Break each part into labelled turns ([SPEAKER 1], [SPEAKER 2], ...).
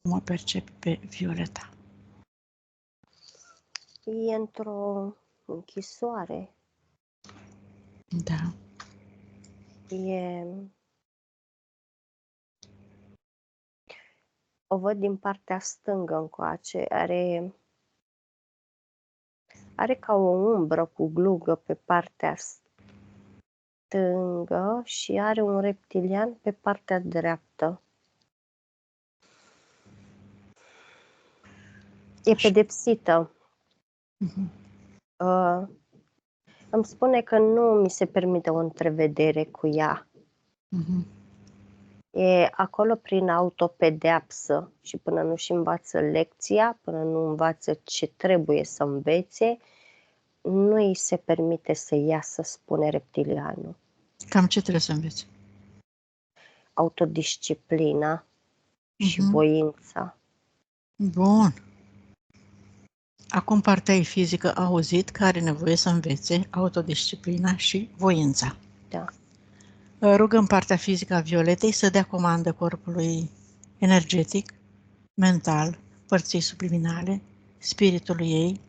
[SPEAKER 1] Cum o percepi pe Violeta?
[SPEAKER 2] E într-o închisoare.
[SPEAKER 1] Da.
[SPEAKER 2] O văd din partea stângă încoace. Are ca o umbră cu glugă pe partea stângă și are un reptilian pe partea dreaptă. E pedepsită. Îmi spune că nu mi se permite o întrevedere cu ea. E acolo prin autopedeapsă și până nu-și învață lecția, până nu învață ce trebuie să învețe, nu îi se permite să iasă, spune reptilianul.
[SPEAKER 1] Cam ce trebuie să înveți?
[SPEAKER 2] Autodisciplina și voința.
[SPEAKER 1] Bun. Acum partea ei fizică a auzit că are nevoie să învețe autodisciplina și voința.
[SPEAKER 2] Da.
[SPEAKER 1] Rugăm partea fizică a Violetei să dea comandă corpului energetic, mental, părții subliminale, spiritului ei,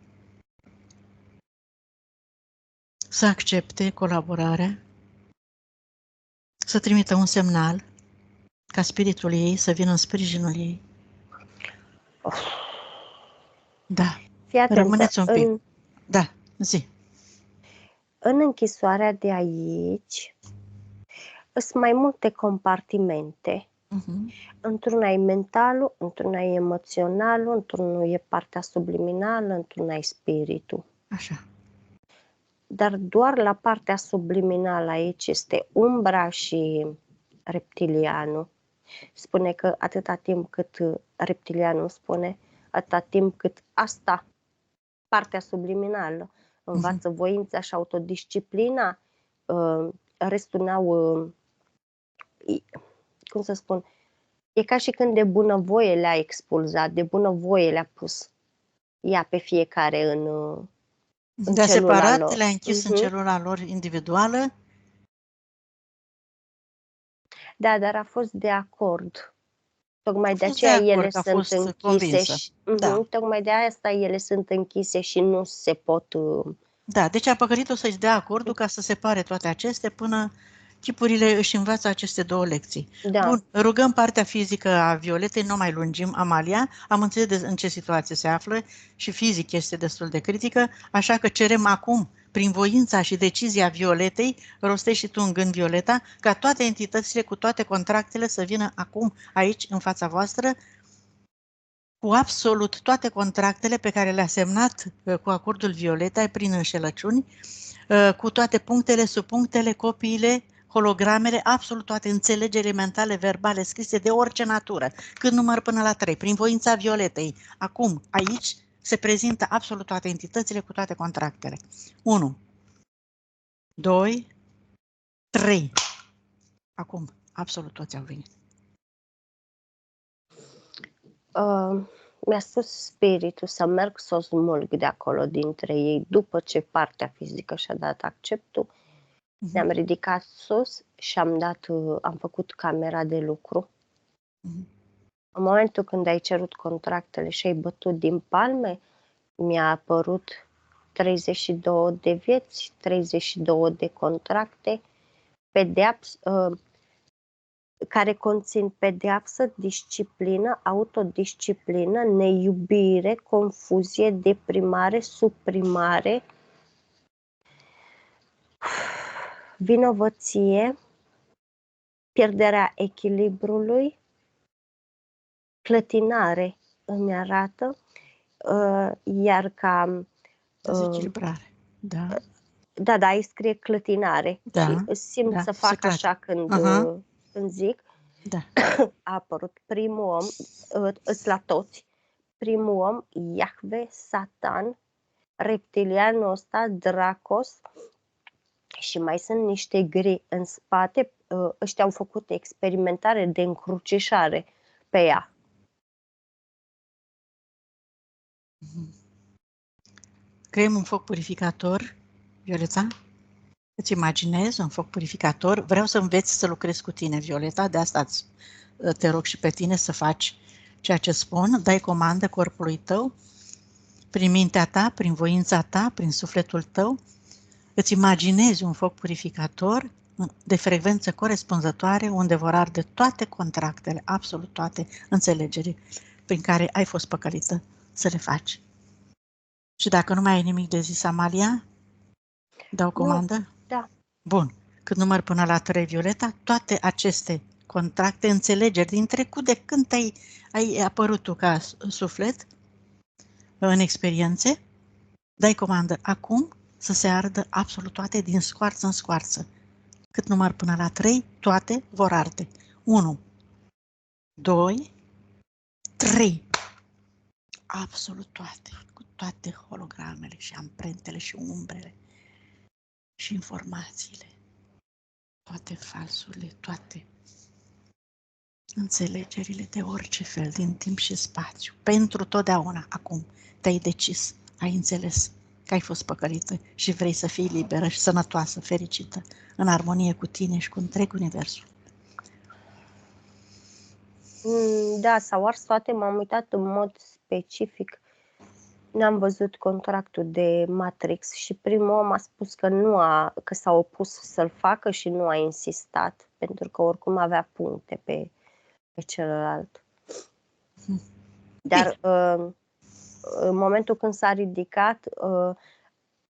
[SPEAKER 1] să accepte colaborarea, să trimită un semnal ca spiritul ei să vină în sprijinul ei. Da.
[SPEAKER 2] Fii atentă,
[SPEAKER 1] Rămâneți un pic. Da, zi.
[SPEAKER 2] În închisoarea de aici sunt mai multe compartimente. Într-una e mentalul, într-una e emoționalul, într-unul e partea subliminală, într-una e spiritul.
[SPEAKER 1] Așa.
[SPEAKER 2] Dar doar la partea subliminală aici este umbra și reptilianul. Spune că atâta timp cât reptilianul spune, atâta timp cât asta, partea subliminală, învață voința și autodisciplina, restul n-au, cum să spun, e ca și când de bunăvoie le-a expulzat, de bunăvoie le-a pus ea pe fiecare în
[SPEAKER 1] de-a separat,
[SPEAKER 2] lor.
[SPEAKER 1] le-a închis în celula lor individuală.
[SPEAKER 2] Da, dar a fost de acord. Tocmai de aceea ele sunt închise și, tocmai de asta ele sunt închise și nu se pot...
[SPEAKER 1] Da, deci a păcălit-o să-i dea acordul ca să separe toate acestea până chipurile își învață aceste două lecții.
[SPEAKER 2] Da.
[SPEAKER 1] Bun, rugăm partea fizică a Violetei, nu mai lungim, Amalia, am înțeles în ce situație se află și fizic este destul de critică, așa că cerem acum, prin voința și decizia Violetei, rostești și tu în gând, Violeta, ca toate entitățile cu toate contractele să vină acum aici, în fața voastră, cu absolut toate contractele pe care le-a semnat cu acordul Violetei prin înșelăciuni, cu toate punctele, subpunctele, copiile, hologramele, absolut toate înțelegeri mentale, verbale, scrise de orice natură, când număr până la 3, prin voința Violetei. Acum, aici, se prezintă absolut toate entitățile cu toate contractele. 1, 2, 3. Acum, absolut toți au venit.
[SPEAKER 2] Mi-a spus spiritul să merg să o smulg de acolo dintre ei. După ce partea fizică și-a dat acceptul, ne-am ridicat sus și am făcut camera de lucru. În momentul când ai cerut contractele și ai bătut din palme, mi-a apărut 32 de vieți, 32 de contracte, care conțin pedeapsă, disciplină, autodisciplină, neiubire, confuzie, deprimare, suprimare, vinovăție, pierderea echilibrului, clătinare îmi arată, iar ca...
[SPEAKER 1] Dezechilibrare, da.
[SPEAKER 2] Da, aici scrie clătinare.
[SPEAKER 1] Da,
[SPEAKER 2] simt să fac așa când zic.
[SPEAKER 1] Da.
[SPEAKER 2] A apărut primul om, îți la toți, primul om, Iahve, Satan, reptilianul ăsta, Dracos, și mai sunt niște gri în spate, ăștia au făcut experimentare de încrucișare pe ea.
[SPEAKER 1] Creăm un foc purificator, Violeta? Îți imaginezi un foc purificator? Vreau să înveți să lucrezi cu tine, Violeta, de asta te rog și pe tine să faci ceea ce spun, dai comandă corpului tău, prin mintea ta, prin voința ta, prin sufletul tău, îți imaginezi un foc purificator de frecvență corespunzătoare unde vor arde toate contractele, absolut toate înțelegerile prin care ai fost păcălită să le faci. Și dacă nu mai ai nimic de zis, Amalia, dau comandă?
[SPEAKER 2] Nu, da.
[SPEAKER 1] Bun. Când număr până la 3, Violeta, toate aceste contracte, înțelegeri din trecut, de când ai apărut tu ca suflet în experiențe, dai comandă acum să se ardă absolut toate din scoarță în scoarță. Cât număr până la 3, toate vor arde. 1, 2, 3. Absolut toate, cu toate hologramele și amprentele și umbrele și informațiile, toate falsurile, toate înțelegerile de orice fel, din timp și spațiu, pentru totdeauna, acum te-ai decis, ai înțeles că ai fost păcălită și vrei să fii liberă și sănătoasă, fericită, în armonie cu tine și cu întreg universul.
[SPEAKER 2] Da, s-au ars toate, m-am uitat în mod specific. N-am văzut contractul de Matrix și primul om a spus că s-a opus să-l facă și nu a insistat, pentru că oricum avea puncte pe celălalt. Dar în momentul când s-a ridicat,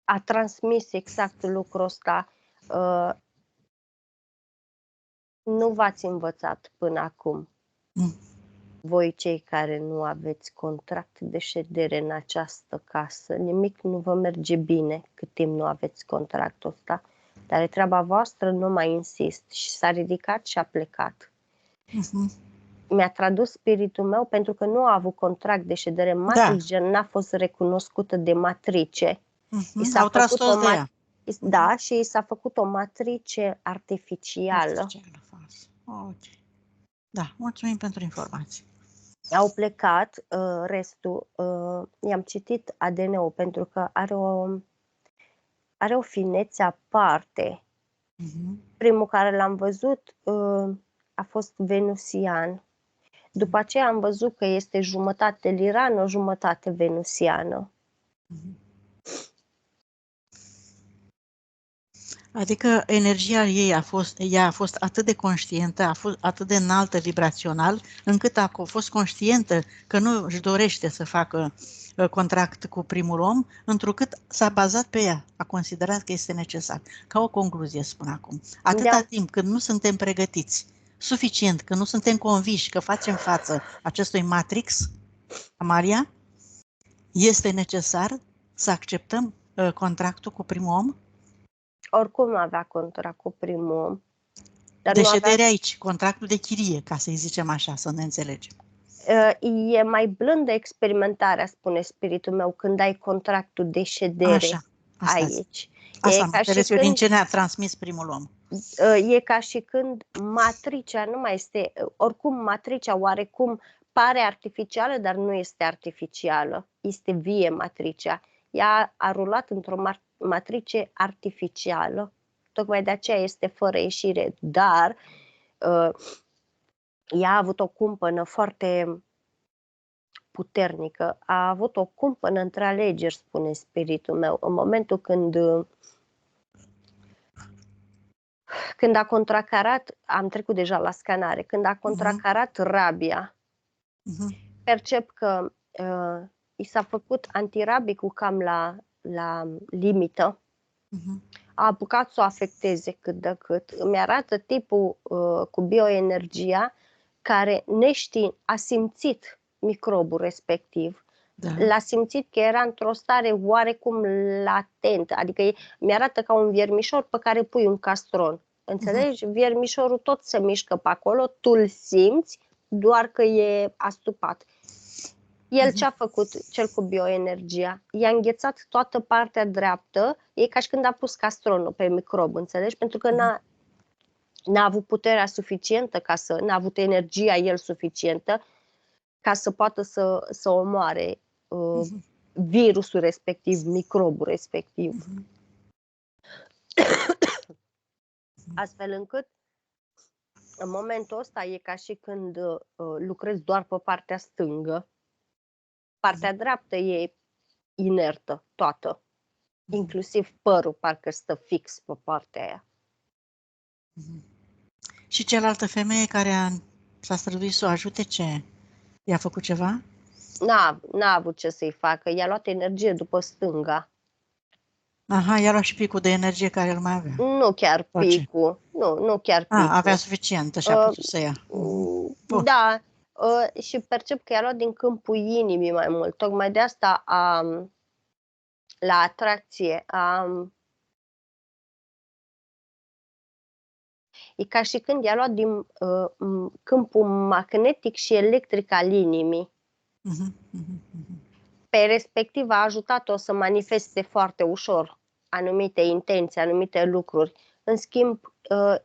[SPEAKER 2] a transmis exact lucrul ăsta. Nu v-ați învățat până acum, voi cei care nu aveți contract de ședere în această casă. Nimic nu vă merge bine cât timp nu aveți contractul ăsta. Dar e treaba voastră, nu mai insist. Și s-a ridicat și a plecat. Mi-a tradus spiritul meu pentru că nu a avut contract de ședere matrice, n-a fost recunoscută de matrice.
[SPEAKER 1] Au tras toți de ea.
[SPEAKER 2] Da, și i s-a făcut o matrice artificială.
[SPEAKER 1] Ok. Da, mulțumim pentru informații.
[SPEAKER 2] Au plecat, restul, i-am citit ADN-ul pentru că are o finețe aparte. Primul care l-am văzut a fost venusian. După aceea am văzut că este jumătate lirană, jumătate venusiană.
[SPEAKER 1] Adică energia ei a fost atât de conștientă, a fost atât de înaltă vibrațional, încât a fost conștientă că nu își dorește să facă contract cu primul om, întrucât s-a bazat pe ea, a considerat că este necesar. Ca o concluzie, spun acum. Atâta timp când nu suntem pregătiți, suficient, când nu suntem convinși că facem față acestui Matrix, Amalia, este necesar să acceptăm contractul cu primul om?
[SPEAKER 2] Oricum avea contract cu primul om. Dar
[SPEAKER 1] de ședere aici, contractul de chirie, ca să-i zicem așa, să ne înțelegem.
[SPEAKER 2] E mai blândă experimentarea, spune spiritul meu, când ai contractul de ședere aici.
[SPEAKER 1] Asta am înțeles eu din ce ne-a transmis primul om.
[SPEAKER 2] E ca și când matricea nu mai este, oricum matricea oarecum pare artificială, dar nu este artificială. Este vie matricea. Ea a rulat într-o matrice artificială. Tocmai de aceea este fără ieșire. Dar ea a avut o cumpănă foarte puternică. A avut o cumpănă între alegeri, spune spiritul meu. În momentul când a contracarat, am trecut deja la scanare, când a contracarat rabia, percep că i s-a făcut antirabicul cam la limită, a apucat să o afecteze cât de cât. Îmi arată tipul cu bioenergia care neștiind a simțit microbul respectiv. L-a simțit că era într-o stare oarecum latentă, adică mi-arată ca un viermișor pe care pui un castron. Înțelegi? Viermișorul tot se mișcă pe acolo, tu îl simți, doar că e astupat. El ce-a făcut, cel cu bioenergia? I-a înghețat toată partea dreaptă, e ca și când a pus castronul pe microb, înțelegi? Pentru că n-a avut puterea suficientă, n-a avut energia el suficientă ca să poată să omoare virusul respectiv, microbul respectiv. Astfel încât În momentul ăsta e ca și când lucrezi doar pe partea stângă. Partea dreaptă e inertă, toată. Inclusiv părul parcă stă fix pe partea aia.
[SPEAKER 1] Și cealaltă femeie care s-a străduit să o ajute, ce? I-a făcut ceva?
[SPEAKER 2] N-a avut ce să-i facă. I-a luat energie după stânga.
[SPEAKER 1] Aha, i-a luat și picul de energie care îl mai avea.
[SPEAKER 2] Nu chiar
[SPEAKER 1] Sau ce?
[SPEAKER 2] picul. Nu chiar picul.
[SPEAKER 1] Avea suficientă și a putut să ia. Bun.
[SPEAKER 2] Da, și percep că i-a luat din câmpul inimii mai mult. Tocmai de asta la atracție e ca și când i-a luat din câmpul magnetic și electric al inimii. Pe respectiv a ajutat-o să manifeste foarte ușor anumite intenții, anumite lucruri. În schimb,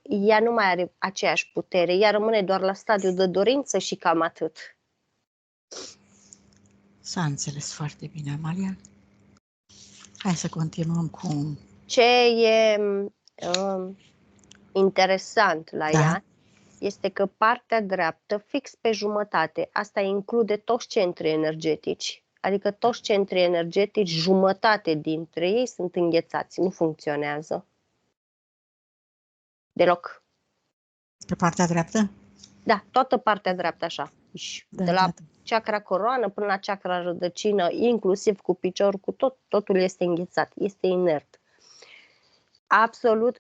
[SPEAKER 2] ea nu mai are aceeași putere, ea rămâne doar la stadiul de dorință și cam atât.
[SPEAKER 1] S-a înțeles foarte bine, Amalia. Hai să continuăm cu...
[SPEAKER 2] Ce e interesant la ea este că partea dreaptă, fix pe jumătate, asta include toți centrii energetici. Adică toți centrii energetici, jumătate dintre ei sunt înghețați, nu funcționează. Deloc.
[SPEAKER 1] Pe partea dreaptă?
[SPEAKER 2] Da, toată partea dreaptă așa. De la chakra coroană până la chakra rădăcină, inclusiv cu piciorul, cu totul este înghețat, este inert. Absolut,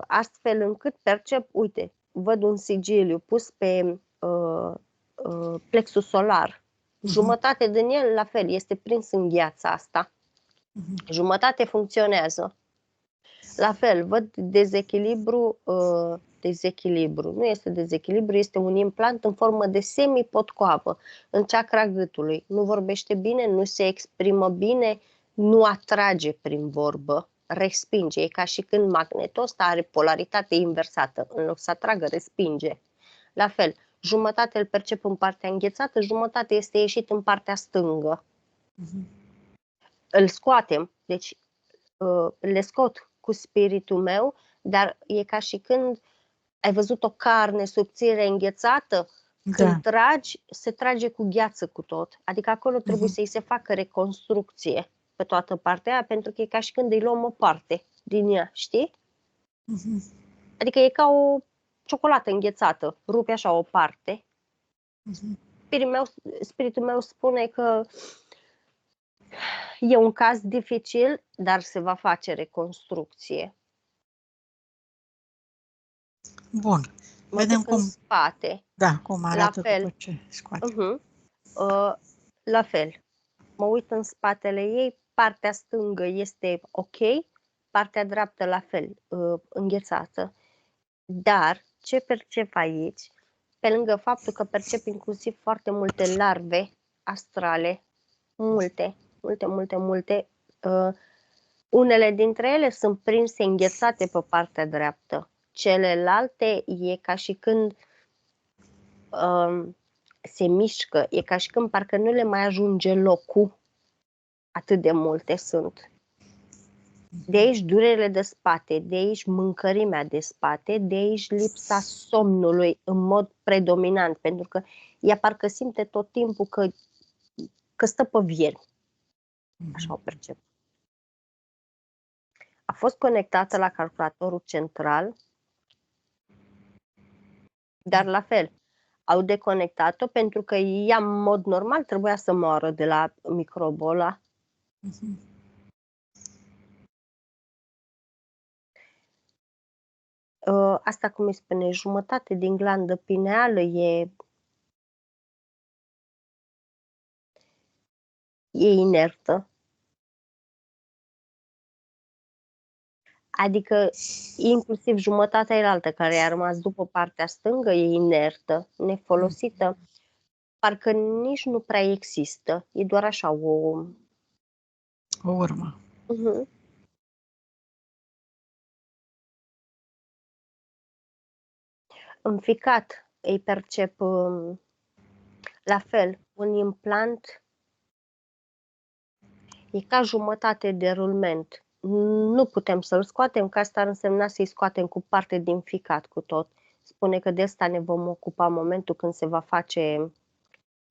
[SPEAKER 2] astfel încât percep, uite, văd un sigiliu pus pe plexul solar. Jumătate din el, la fel, este prins în gheața asta. Jumătate funcționează. La fel, văd dezechilibru, nu este dezechilibru, este un implant în formă de semipotcoavă în chakra gâtului. Nu vorbește bine, nu se exprimă bine, nu atrage prin vorbă, respinge. E ca și când magnetul ăsta are polaritate inversată. În loc să atragă, respinge. La fel, jumătate îl percep în partea înghețată, jumătate este ieșit în partea stângă. Îl scoatem, deci le scot cu spiritul meu, dar e ca și când ai văzut o carne subțire înghețată, când tragi, se trage cu gheață cu tot. Adică acolo trebuie să-i se facă reconstrucție pe toată partea aia, pentru că e ca și când îi luăm o parte din ea, știi? Adică e ca o ciocolată înghețată, rupe așa o parte. Spiritul meu spune că e un caz dificil, dar se va face reconstrucție.
[SPEAKER 1] Bun.
[SPEAKER 2] Vedem cum... în spate.
[SPEAKER 1] Da, cum arată după ce scoate.
[SPEAKER 2] La fel. Mă uit în spatele ei, partea stângă este ok, partea dreaptă la fel, înghețată. Dar ce percep aici, pe lângă faptul că percep inclusiv foarte multe larve astrale, multe, unele dintre ele sunt prinse înghețate pe partea dreaptă. Celelalte e ca și când se mișcă, e ca și când parcă nu le mai ajunge locul, atât de multe sunt. De aici durerile de spate, de aici mâncărimea de spate, de aici lipsa somnului în mod predominant, pentru că ea parcă simte tot timpul că stă pe viermi. Așa o percep. A fost conectată la calculatorul central, dar la fel, au deconectat-o pentru că ea, în mod normal, trebuia să moară de la microbul ăla. Asta, cum îi spune, jumătate din glandă pineală e inertă. Adică inclusiv jumătatea elaltă care a rămas după partea stângă e inertă, nefolosită. Parcă nici nu prea există. E doar așa o
[SPEAKER 1] urmă.
[SPEAKER 2] În ficat îi percep la fel, un implant e ca jumătate de rulment. Nu putem să-l scoatem, că asta ar însemna să-i scoatem cu parte din ficat cu tot. spune că de asta ne vom ocupa în momentul când se va face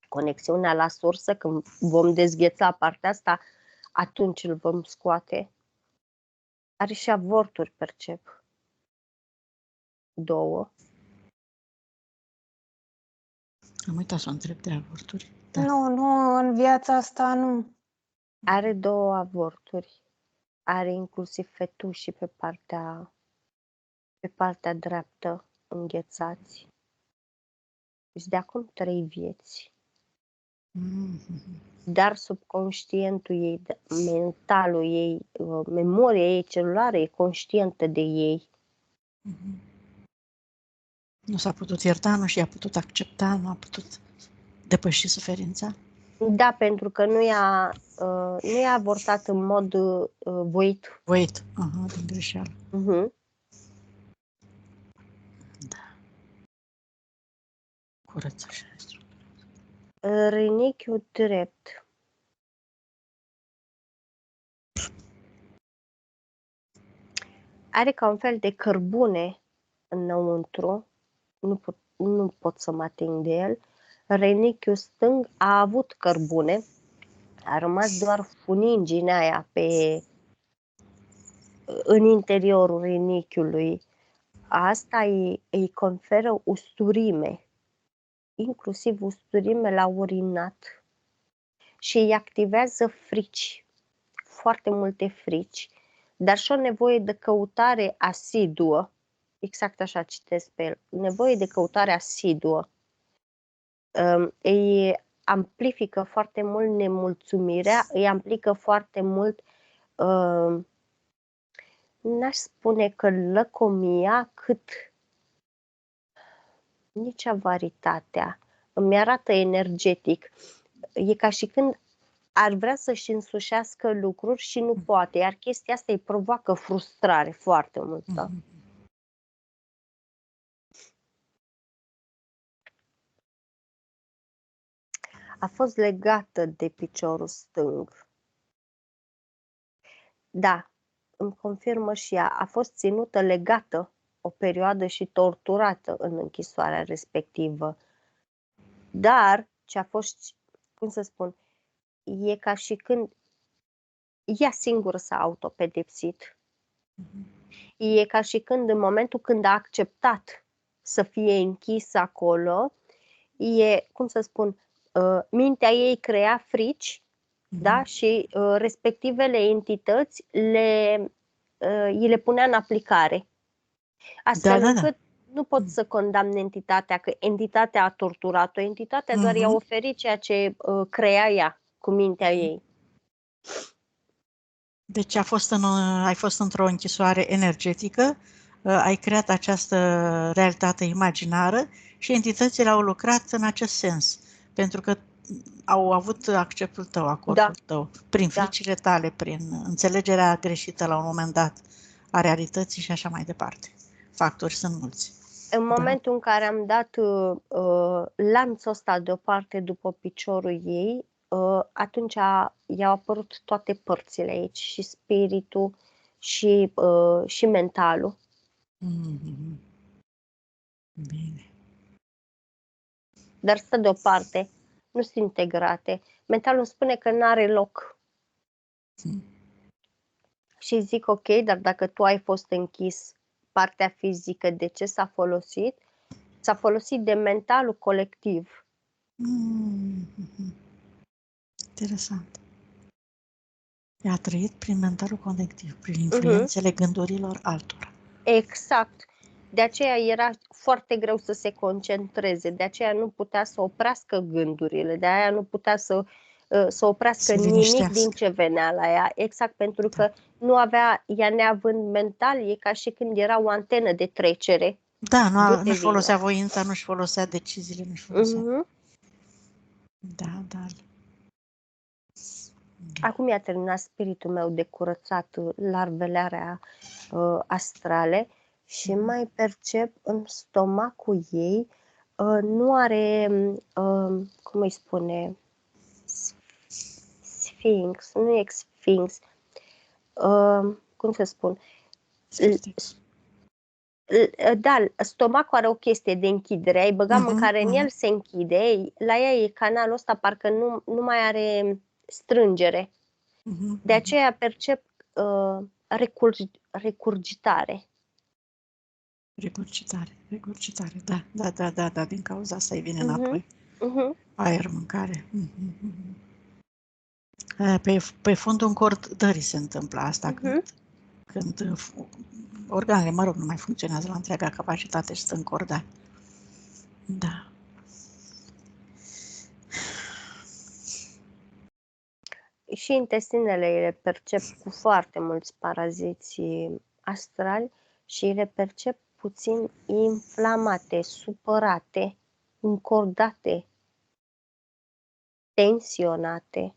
[SPEAKER 2] conexiunea la sursă, când vom dezgheța partea asta, atunci îl vom scoate. Are și avorturi, percep. 2.
[SPEAKER 1] Am uitat să o întreb de avorturi. Da.
[SPEAKER 3] Nu, în viața asta nu.
[SPEAKER 2] Are 2 avorturi. Are inclusiv fetușii pe partea dreaptă înghețați. Deci de acum 3 vieți. Dar subconștientul ei, mentalul ei, memoria ei celulară e conștientă de ei.
[SPEAKER 1] Nu s-a putut ierta, nu și-a putut accepta, nu a putut depăși suferința.
[SPEAKER 2] Da, pentru că nu i-a avortat în mod voit.
[SPEAKER 1] Voit, din greșeală. Da. Curăță așa.
[SPEAKER 2] Rinichiul drept. Are ca un fel de cărbune înăuntru. Nu pot să mă ating de el. Rinichiul stâng a avut cărbune. A rămas doar funinginea aia în interiorul rinichiului. Asta îi conferă usturime. Inclusiv usturime la urinat. Și îi activează frici. Foarte multe frici. Dar și o nevoie de căutare asiduă. Exact așa citesc pe el. Nevoie de căutare asiduă. Îi amplifică foarte mult nemulțumirea, îi amplifică foarte mult, n-aș spune că lăcomia, cât nici avaritatea. Îmi arată energetic. E ca și când ar vrea să-și însușească lucruri și nu poate, iar chestia asta îi provoacă frustrare foarte multă. A fost legată de piciorul stâng. Da, îmi confirmă și ea. A fost ținută legată o perioadă și torturată în închisoarea respectivă. Dar ce a fost, cum să spun, e ca și când ea singură s-a autopedepsit. E ca și când în momentul când a acceptat să fie închisă acolo, e, cum să spun, mintea ei crea frici, da? Și respectivele entități îi le punea în aplicare. Astfel încât nu pot să condamn entitatea, că entitatea a torturat-o, entitatea doar i-a oferit ceea ce crea ea cu mintea ei.
[SPEAKER 1] Deci ai fost într-o închisoare energetică, ai creat această realitate imaginară și entitățile au lucrat în acest sens, pentru că au avut acceptul tău, acordul tău, prin fricile tale, prin înțelegerea greșită la un moment dat a realității și așa mai departe. Factori sunt mulți.
[SPEAKER 2] În momentul în care am dat lanțul ăsta deoparte după piciorul ei, atunci i-au apărut toate părțile aici, și spiritul, și mentalul.
[SPEAKER 1] Bine.
[SPEAKER 2] Dar stă deoparte, nu sunt integrate. Mentalul spune că nu are loc. Și zic, ok, dar dacă tu ai fost închis, partea fizică, de ce s-a folosit? S-a folosit de mentalul colectiv.
[SPEAKER 1] Interesant. A trăit prin mentalul colectiv, prin influențele gândurilor altora.
[SPEAKER 2] Exact. De aceea era foarte greu să se concentreze, de aceea nu putea să oprească gândurile, de aia nu putea să oprească nimic din ce venea la ea. Exact, pentru că nu avea, ea neavând mental, e ca și când era o antenă de trecere.
[SPEAKER 1] Da, nu-și folosea voința, nu-și folosea deciziile, nu-și folosea. Da.
[SPEAKER 2] Acum i-a terminat spiritul meu de curățat larvele astrale și mai percep în stomacul ei, nu are, cum îi spune, sfinx, nu e sfinx, cum să spun, Da, stomacul are o chestie de închidere. Ai băga mâncare în el, se închide. La ea e canalul ăsta, parcă nu mai are strângere. De aceea percep recurgitare.
[SPEAKER 1] Regurgitare, da, din cauza asta îi vine înapoi. Aer, mâncare. Pe fundul încordării se întâmplă asta, când organele, nu mai funcționează la întreaga capacitate și sunt încordate. Da.
[SPEAKER 2] Și intestinele le percep cu foarte mulți paraziți astrali și le percep puțin inflamate, supărate, încordate, tensionate.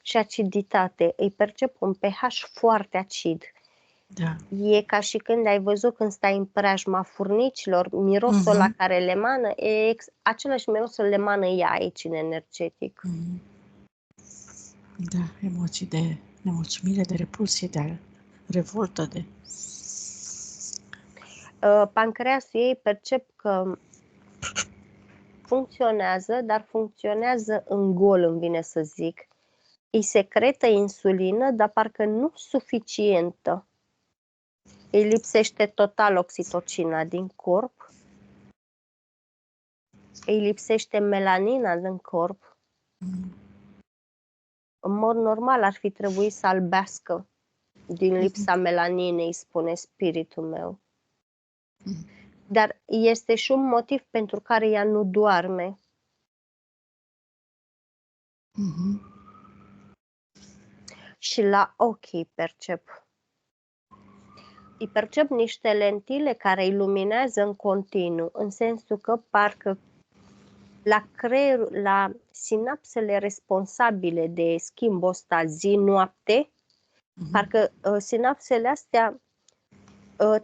[SPEAKER 2] Și aciditate. Îi percep un pH foarte acid.
[SPEAKER 1] Da.
[SPEAKER 2] E ca și când ai văzut când stai în preajma furnicilor, mirosul la care le emană, același miros îl emană ea aici în energetic.
[SPEAKER 1] Da, emoții de nemulțumire, de repulsie, de revoltă, de...
[SPEAKER 2] Pancreasul ei percep că funcționează, dar funcționează în gol, îmi vine să zic. Îi secretă insulină, dar parcă nu suficientă. Îi lipsește total oxitocina din corp. Îi lipsește melanina din corp. În mod normal ar fi trebuit să albească din lipsa melaninei, spune spiritul meu. Dar este și un motiv pentru care ea nu doarme. Și la ochi îi percep. Îi percep niște lentile care iluminează în continuu, în sensul că parcă la creier, la sinapsele responsabile de schimbul ăsta zi-noapte, parcă sinapsele astea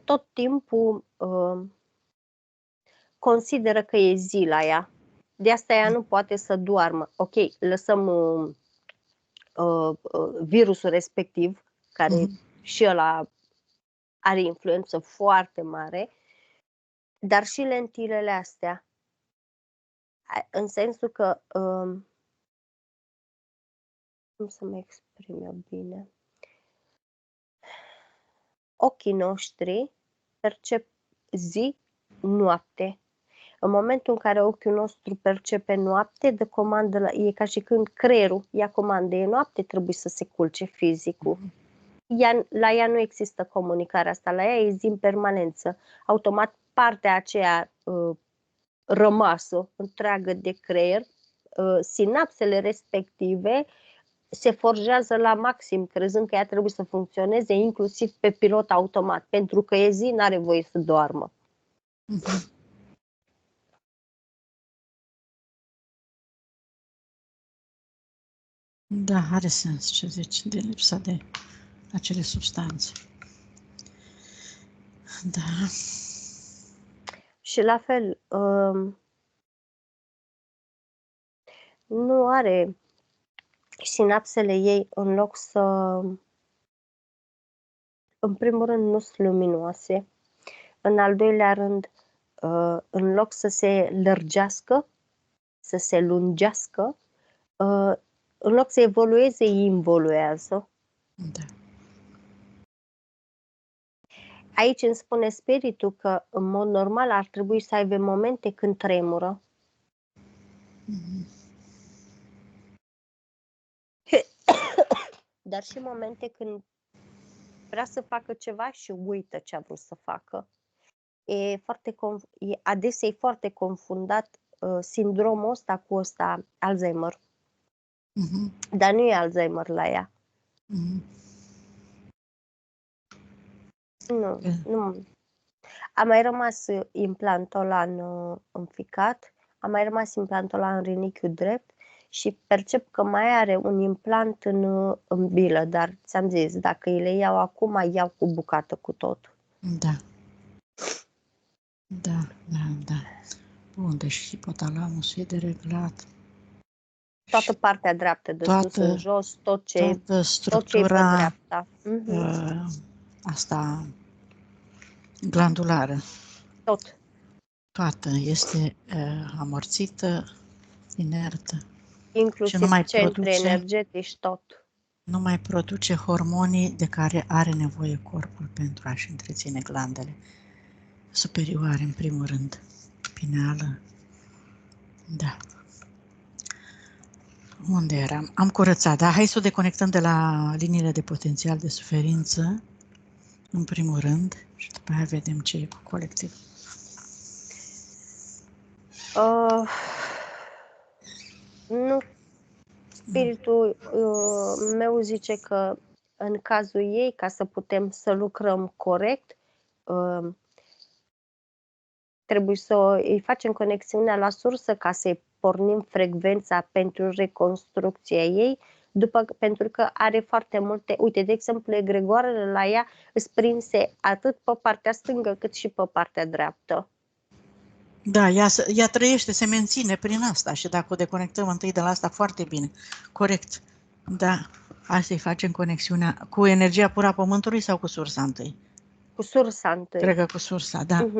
[SPEAKER 2] tot timpul consideră că e zi la ea. De asta ea nu poate să doarmă. Ok, lăsăm virusul respectiv, care și ăla are influență foarte mare, dar și lentilele astea. În sensul că, cum să mă exprim eu bine, ochii noștri percep zi, noapte. În momentul în care ochiul nostru percepe noapte, dă comandă, e ca și când creierul ia comandă, e noapte, trebuie să se culce fizicul. La ea nu există comunicarea asta, la ea e zi în permanență. Automat partea aceea rămasă întreagă de creier, sinapsele respective se forjează la maxim, crezând că ea trebuie să funcționeze inclusiv pe pilot automat, pentru că e zi, n-are voie să doarmă.
[SPEAKER 1] Da, are sens ce zici, de lipsa de acele substanțe. Da.
[SPEAKER 2] Și la fel, nu are sinapsele ei, în loc să, în primul rând, nu sunt luminoase, în al doilea rând, în loc să se lărgească, să se lungească, în loc să evolueze, involuează.
[SPEAKER 1] Da.
[SPEAKER 2] Aici îmi spune spiritul că, în mod normal, ar trebui să aibă momente când tremură. Dar și momente când vrea să facă ceva și uită ce a vrut să facă. Adesea e foarte confundat sindromul ăsta cu ăsta Alzheimer. Dar nu e Alzheimer la ea. Nu. A mai rămas implantul ăla în ficat, a mai rămas implantul ăla în rinichiul drept și percep că mai are un implant în bilă, dar ți-am zis, dacă îi le iau acum, iau cu bucată cu tot.
[SPEAKER 1] Da. Bun, deci hipotalamusul e dereglat.
[SPEAKER 2] Toată partea dreaptă, de sus în jos, tot ce e pe
[SPEAKER 1] structura
[SPEAKER 2] dreapta.
[SPEAKER 1] asta glandulară.
[SPEAKER 2] Tot.
[SPEAKER 1] Toată este amorțită, inertă și
[SPEAKER 2] Inclusiv centre energetici, tot.
[SPEAKER 1] nu mai produce hormonii de care are nevoie corpul pentru a-și întreține glandele superioare, în primul rând. Pineală. Da. Unde eram? Am curățat, da? Hai să o deconectăm de la liniile de potențial de suferință, în primul rând, și după aia vedem ce e cu colectiv.
[SPEAKER 2] Nu. Spiritul meu zice că în cazul ei, ca să putem să lucrăm corect, trebuie să îi facem conexiunea la sursă ca să-i pornim frecvența pentru reconstrucția ei, pentru că are foarte multe, uite, de exemplu, egregoarele la ea îs prinse atât pe partea stângă cât și pe partea dreaptă.
[SPEAKER 1] Da, ea trăiește, se menține prin asta și dacă o deconectăm întâi de la asta, foarte bine, corect. Da, asta îi facem conexiunea cu energia pură a Pământului sau cu sursa întâi?
[SPEAKER 2] Cu sursa întâi.
[SPEAKER 1] Cred că cu sursa, da.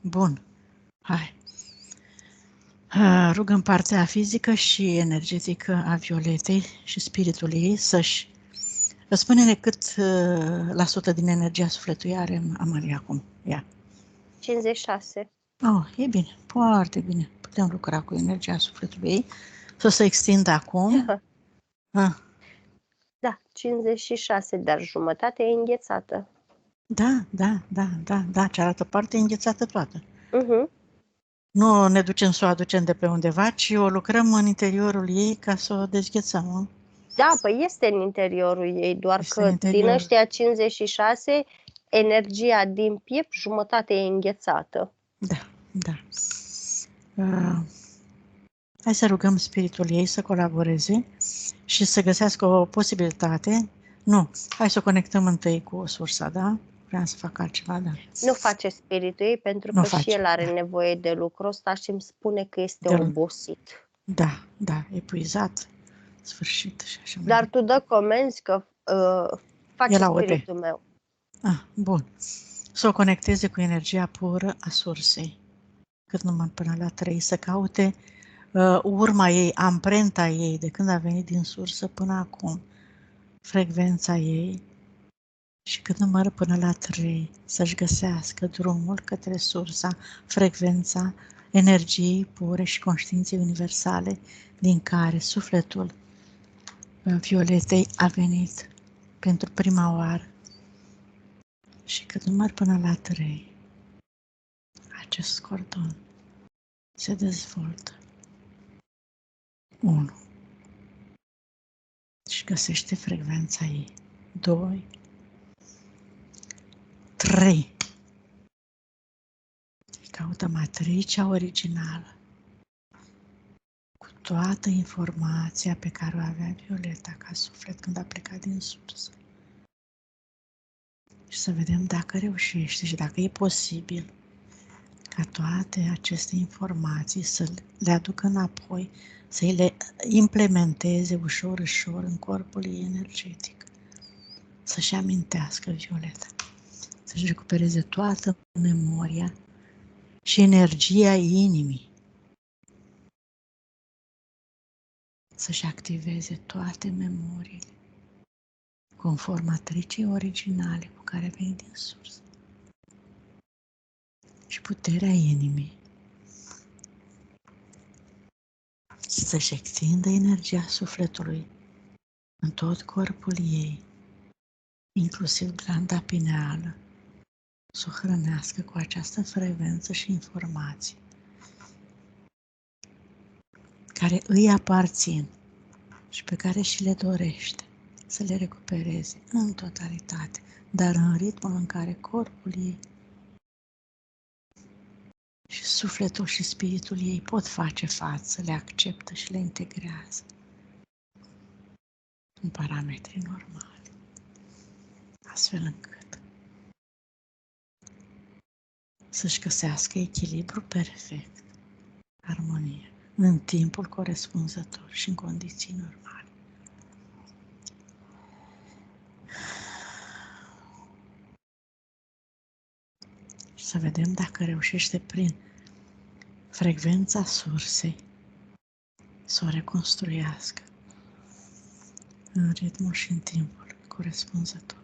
[SPEAKER 1] Bun, hai. Rugăm partea fizică și energetică a Violetei și spiritul ei să-și... Spune-ne cât la sută din energia sufletului are Amalia acum. Ia.
[SPEAKER 2] 56.
[SPEAKER 1] Oh, e bine, foarte bine. Putem lucra cu energia sufletului ei. Să se extindă acum.
[SPEAKER 2] Da, 56, dar jumătate e înghețată.
[SPEAKER 1] Da, cealaltă parte e înghețată toată. Nu ne ducem să o aducem de pe undeva, ci o lucrăm în interiorul ei ca să o dezghețăm.
[SPEAKER 2] Da, păi este în interiorul ei, doar este că din ăștia 56, energia din piept, jumătate e înghețată.
[SPEAKER 1] Da. Hai să rugăm spiritul ei să colaboreze și să găsească o posibilitate. Nu, hai să o conectăm întâi cu sursa, da? Vreau să fac altceva, da.
[SPEAKER 2] Nu face spiritul ei pentru că și el are nevoie de lucrul ăsta și îmi spune că este obosit.
[SPEAKER 1] Da, epuizat, sfârșit și așa.
[SPEAKER 2] Dar tu dă comenzi că face spiritul meu.
[SPEAKER 1] Bun. Să o conecteze cu energia pură a sursei. Cât numai până la 3, să caute urma ei, amprenta ei, de când a venit din sursă până acum, frecvența ei și cât numără până la 3, să-și găsească drumul către sursa, frecvența energiei pure și conștiinței universale din care sufletul Violetei a venit pentru prima oară. Și cât număr până la 3, acest cordon se dezvoltă. 1. Și găsește frecvența ei. 2. 3. Caută matricea originală cu toată informația pe care o avea Violeta ca suflet când a plecat din sursă. Și să vedem dacă reușește și dacă e posibil ca toate aceste informații să le aducă înapoi, să le implementeze ușor în corpul ei energetic. Să-și amintească Violeta, să-și recupereze toată memoria și energia inimii, să-și activeze toate memoriile conform matricii originale cu care a venit din sursă și puterea inimii să-și extindă energia sufletului în tot corpul ei, inclusiv glanda pineală, să o hrănească cu această frecvență și informații care îi aparțin și pe care și le dorește să le recupereze în totalitate, dar în ritmul în care corpul ei și sufletul și spiritul ei pot face față, le acceptă și le integrează în parametri normali, astfel încât să-și găsească echilibru perfect, armonie, în timpul corespunzător și în condiții normale. Să vedem dacă reușește prin frecvența sursei să o reconstruiască în ritmul și în timpul corespunzător.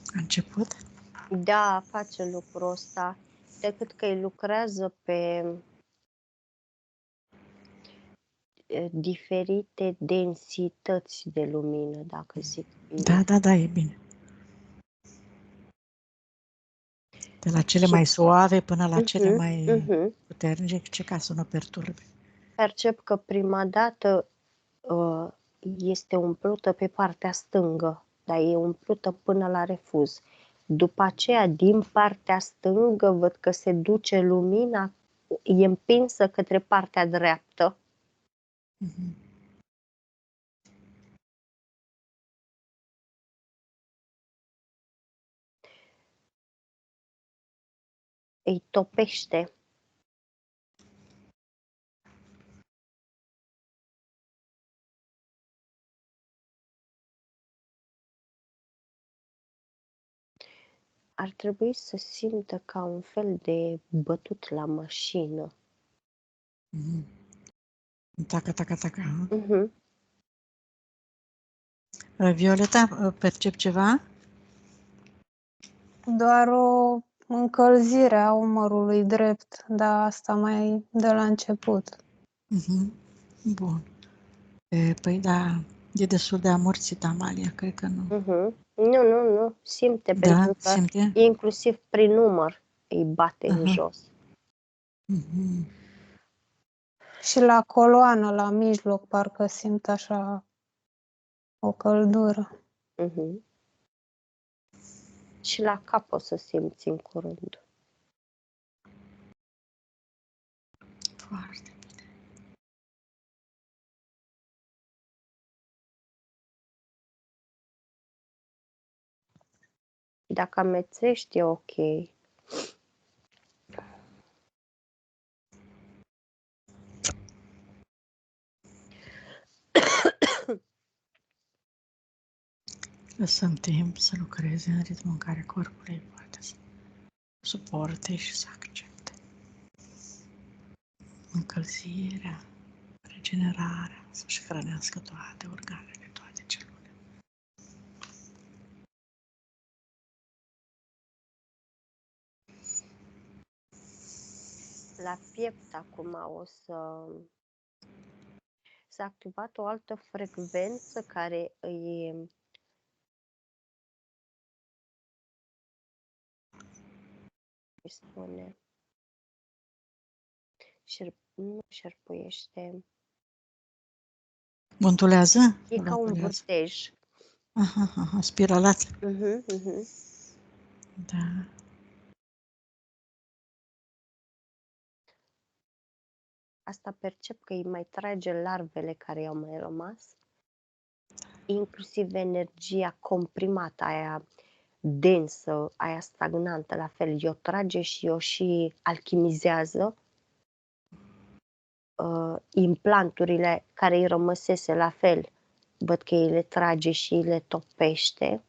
[SPEAKER 1] A început?
[SPEAKER 2] Da, face lucrul ăsta, decât că îi lucrează pe diferite densități de lumină, dacă zic bine.
[SPEAKER 1] Da, e bine. De la cele
[SPEAKER 2] Și-
[SPEAKER 1] mai suave până la cele mai
[SPEAKER 2] mhm.
[SPEAKER 1] puternice, ca să nu perturbe.
[SPEAKER 2] Percep că prima dată este umplută pe partea stângă, dar e umplută până la refuz. După aceea, din partea stângă, văd că se duce lumina, e împinsă către partea dreaptă.
[SPEAKER 1] Mhm.
[SPEAKER 2] Îi topește. Ar trebui să simtă ca un fel de bătut la mașină.
[SPEAKER 1] Mhm. Taca.
[SPEAKER 2] Mhm.
[SPEAKER 1] Violeta, percep ceva?
[SPEAKER 3] Doar o încălzire a umărului drept, dar asta mai de la început.
[SPEAKER 1] Mhm. Bun. Păi da, e destul de amorțită Amalia, cred că nu.
[SPEAKER 2] Mhm. Nu, simte,
[SPEAKER 1] Da,
[SPEAKER 2] pentru că
[SPEAKER 1] simte?
[SPEAKER 2] inclusiv prin număr îi bate în
[SPEAKER 1] Aha.
[SPEAKER 2] jos.
[SPEAKER 1] Mhm.
[SPEAKER 3] Și la coloană, la mijloc, parcă simt așa o căldură.
[SPEAKER 2] Mhm. Și la cap o să simți în curând.
[SPEAKER 1] Foarte.
[SPEAKER 2] Dacă amețești, e ok.
[SPEAKER 1] Lăsăm timp să lucreze în ritmul în care corpul ei poate să suporte și să accepte. Încălzirea, regenerarea, să-și hrănească toate organele, toate celulele.
[SPEAKER 2] La piept acum s-a activat o altă frecvență care îi spune, nu șerpuiește,
[SPEAKER 1] Buntulează?
[SPEAKER 2] e ca un vârtej.
[SPEAKER 1] Aha, spiralat.
[SPEAKER 2] Mhm.
[SPEAKER 1] Da.
[SPEAKER 2] Asta percep că îi mai trage larvele care i-au mai rămas, inclusiv energia comprimată, aia densă, aia stagnantă, la fel, i-o trage și o și alchimizează. Implanturile care îi rămăsese, la fel, văd că îi le trage și îi le topește.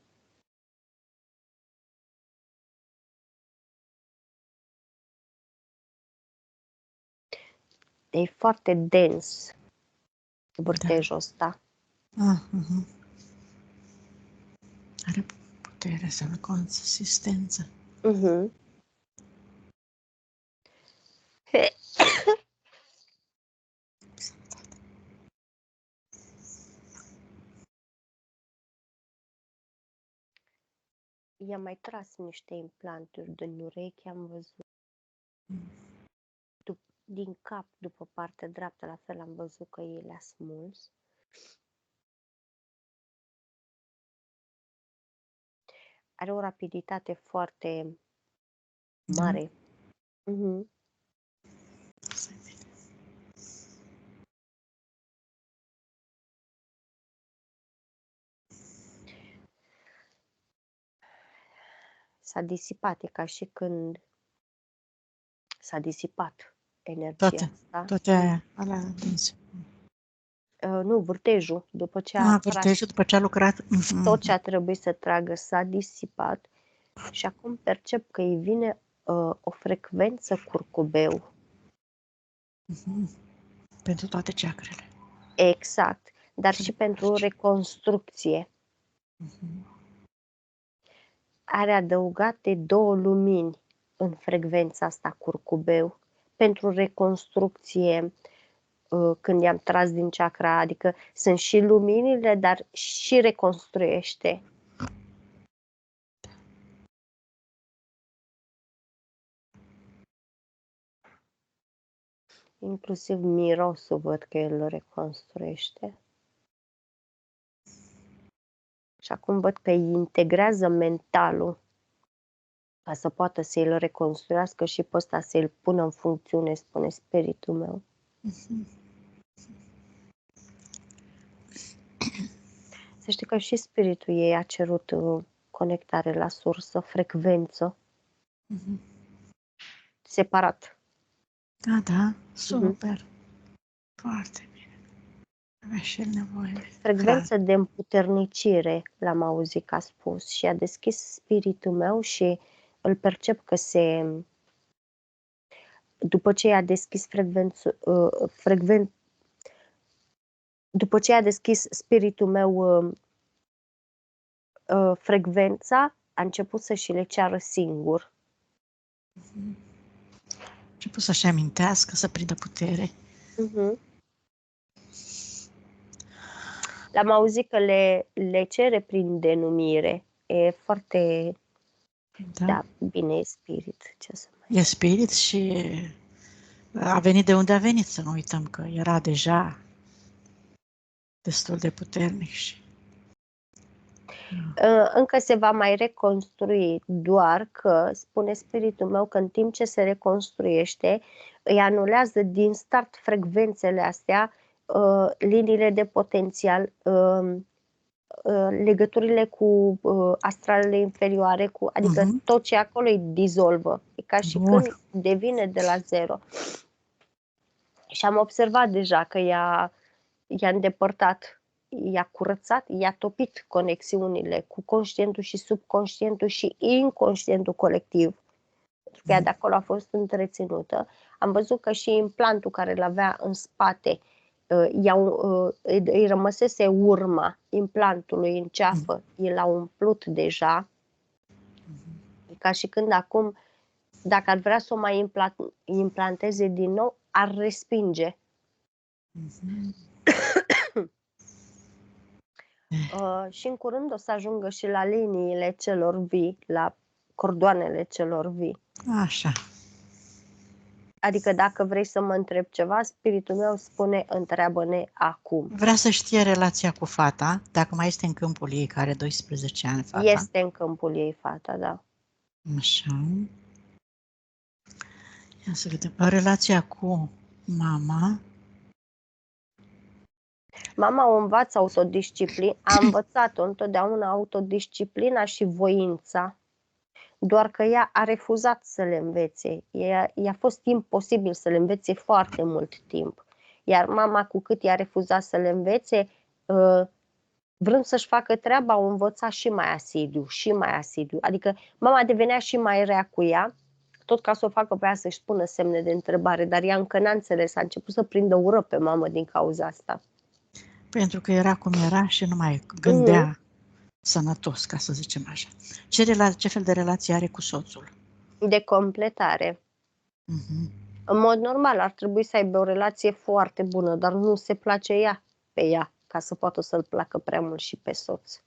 [SPEAKER 2] E foarte dens vârtejul ăsta.
[SPEAKER 1] Uh-huh. Are putere să aibă consistență.
[SPEAKER 2] Mhm. I-a mai tras niște implanturi din ureche, am văzut. Din cap, după partea dreaptă, la fel am văzut că ei le-a smuls. Are o rapiditate foarte mare. Mhm. S-a disipat, e ca și când s-a disipat energia asta.
[SPEAKER 1] Toate alea dânse.
[SPEAKER 2] Nu, vârtejul, după ce a tras
[SPEAKER 1] Vârtejul după ce a lucrat.
[SPEAKER 2] tot ce a trebuit să tragă, s-a disipat Și acum percep că îi vine o frecvență curcubeu.
[SPEAKER 1] Pentru toate ceacrele.
[SPEAKER 2] Exact, dar și pentru reconstrucție. Are adăugate 2 lumini în frecvența asta curcubeu pentru reconstrucție când i-am tras din chakra, adică sunt și luminile, dar și reconstruiește. Inclusiv mirosul văd că el îl reconstruiește. Și acum văd că îi integrează mentalul ca să poată să îl reconstruiască și pe ăsta să îl pună în funcțiune, spune spiritul meu. Să știi că și spiritul ei a cerut conectare la sursă, frecvență, separat.
[SPEAKER 1] Da, super. Foarte bine. Avea și el nevoie.
[SPEAKER 2] Frecvență de împuternicire, l-am auzit că a spus, și a deschis spiritul meu și îl percep că după ce a deschis după ce a deschis spiritul meu frecvența, a început să și le ceară singur.
[SPEAKER 1] A început să-și amintească, să prindă putere.
[SPEAKER 2] L-am auzit că le cere prin denumire. E foarte... Da, bine, e spirit. Ce să mai...
[SPEAKER 1] E spirit și a venit de unde a venit, să nu uităm că era deja destul de puternic și...
[SPEAKER 2] Încă se va mai reconstrui, doar că spune spiritul meu că în timp ce se reconstruiește, îi anulează din start frecvențele astea, liniile de potențial, legăturile cu astralele inferioare, adică tot ce acolo îi dizolvă. E ca și când devine de la zero. Și am observat deja că i-a îndepărtat, i-a curățat, i-a topit conexiunile cu conștientul și subconștientul și inconștientul colectiv. Pentru că ea de acolo a fost întreținută. Am văzut că și implantul care îl avea în spate, îi rămăsese urma implantului în ceafă, el a umplut deja. Ca și când acum, dacă ar vrea să o mai implanteze din nou, ar respinge. Și în curând o să ajungă și la liniile celor vii, la cordoanele celor vii.
[SPEAKER 1] Așa.
[SPEAKER 2] Adică dacă vrei să mă întreb ceva, spiritul meu spune, întreabă-ne acum.
[SPEAKER 1] Vrea să știe relația cu fata, dacă mai este în câmpul ei, care are 12 ani, fata.
[SPEAKER 2] Este în câmpul ei, fata, da.
[SPEAKER 1] Așa. Ia să vedem. Relația cu mama.
[SPEAKER 2] Mama o învață autodisciplina, a învățat-o întotdeauna autodisciplina și voința, doar că ea a refuzat să le învețe. I-a fost imposibil să le învețe foarte mult timp. Iar mama, cu cât i-a refuzat să le învețe, vrând să-și facă treaba, o învăța și mai asidu, și mai asidu. Adică mama devenea și mai rea cu ea, tot ca să o facă pe ea să-și pună semne de întrebare, dar ea încă n-a înțeles, a început să prindă ură pe mamă din cauza asta.
[SPEAKER 1] Pentru că era cum era și nu mai gândea sănătos, ca să zicem așa. Ce fel de relație are cu soțul?
[SPEAKER 2] De completare. În mod normal ar trebui să aibă o relație foarte bună, dar nu se place ea pe ea, ca să poată să-l placă prea mult și pe soț.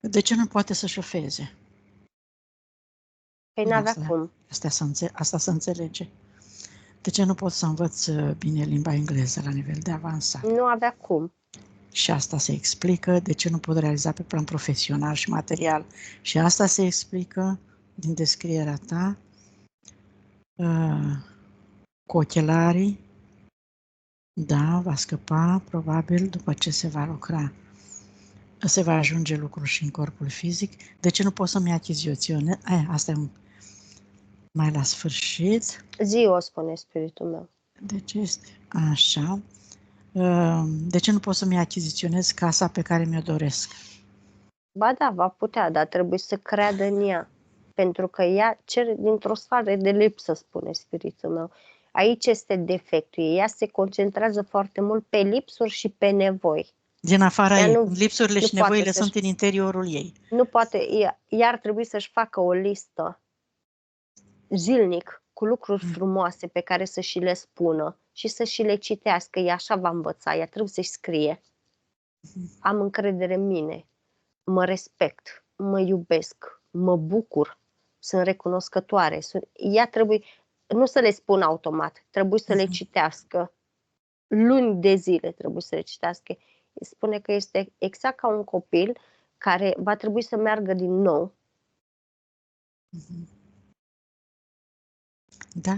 [SPEAKER 1] De ce nu poate să șofeze?
[SPEAKER 2] Păi n-avea cum.
[SPEAKER 1] Asta se înțelege. De ce nu pot să învăț bine limba engleză la nivel de avansat?
[SPEAKER 2] Nu avea cum.
[SPEAKER 1] Și asta se explică de ce nu pot realiza pe plan profesional și material. Și asta se explică din descrierea ta cu ochelarii. Da, va scăpa probabil după ce se va lucra. Se va ajunge lucrul și în corpul fizic. De ce nu pot să-mi achiziționez? Asta e mai la sfârșit.
[SPEAKER 2] Zi o spune spiritul meu.
[SPEAKER 1] Deci este așa. De ce nu pot să-mi achiziționez casa pe care mi-o doresc?
[SPEAKER 2] Ba da, va putea, dar trebuie să creadă în ea. Pentru că ea cere dintr-o stare de lipsă, spune spiritul meu. Aici este defectul. Ea se concentrează foarte mult pe lipsuri și pe nevoi.
[SPEAKER 1] Din afara
[SPEAKER 2] Ea
[SPEAKER 1] ei.
[SPEAKER 2] nu,
[SPEAKER 1] Lipsurile
[SPEAKER 2] nu
[SPEAKER 1] și
[SPEAKER 2] poate
[SPEAKER 1] nevoile
[SPEAKER 2] să-și,
[SPEAKER 1] sunt în interiorul ei.
[SPEAKER 2] nu poate, ea ar trebui să-și facă o listă zilnic cu lucruri frumoase pe care să și le spună și să și le citească. Ea așa va învăța, ea trebuie să-și scrie. Am încredere în mine, mă respect, mă iubesc, mă bucur, sunt recunoscătoare. Ea trebuie, nu să le spună automat, trebuie să le citească. Luni de zile trebuie să le citească. Spune că este exact ca un copil care va trebui să meargă din nou.
[SPEAKER 1] Da.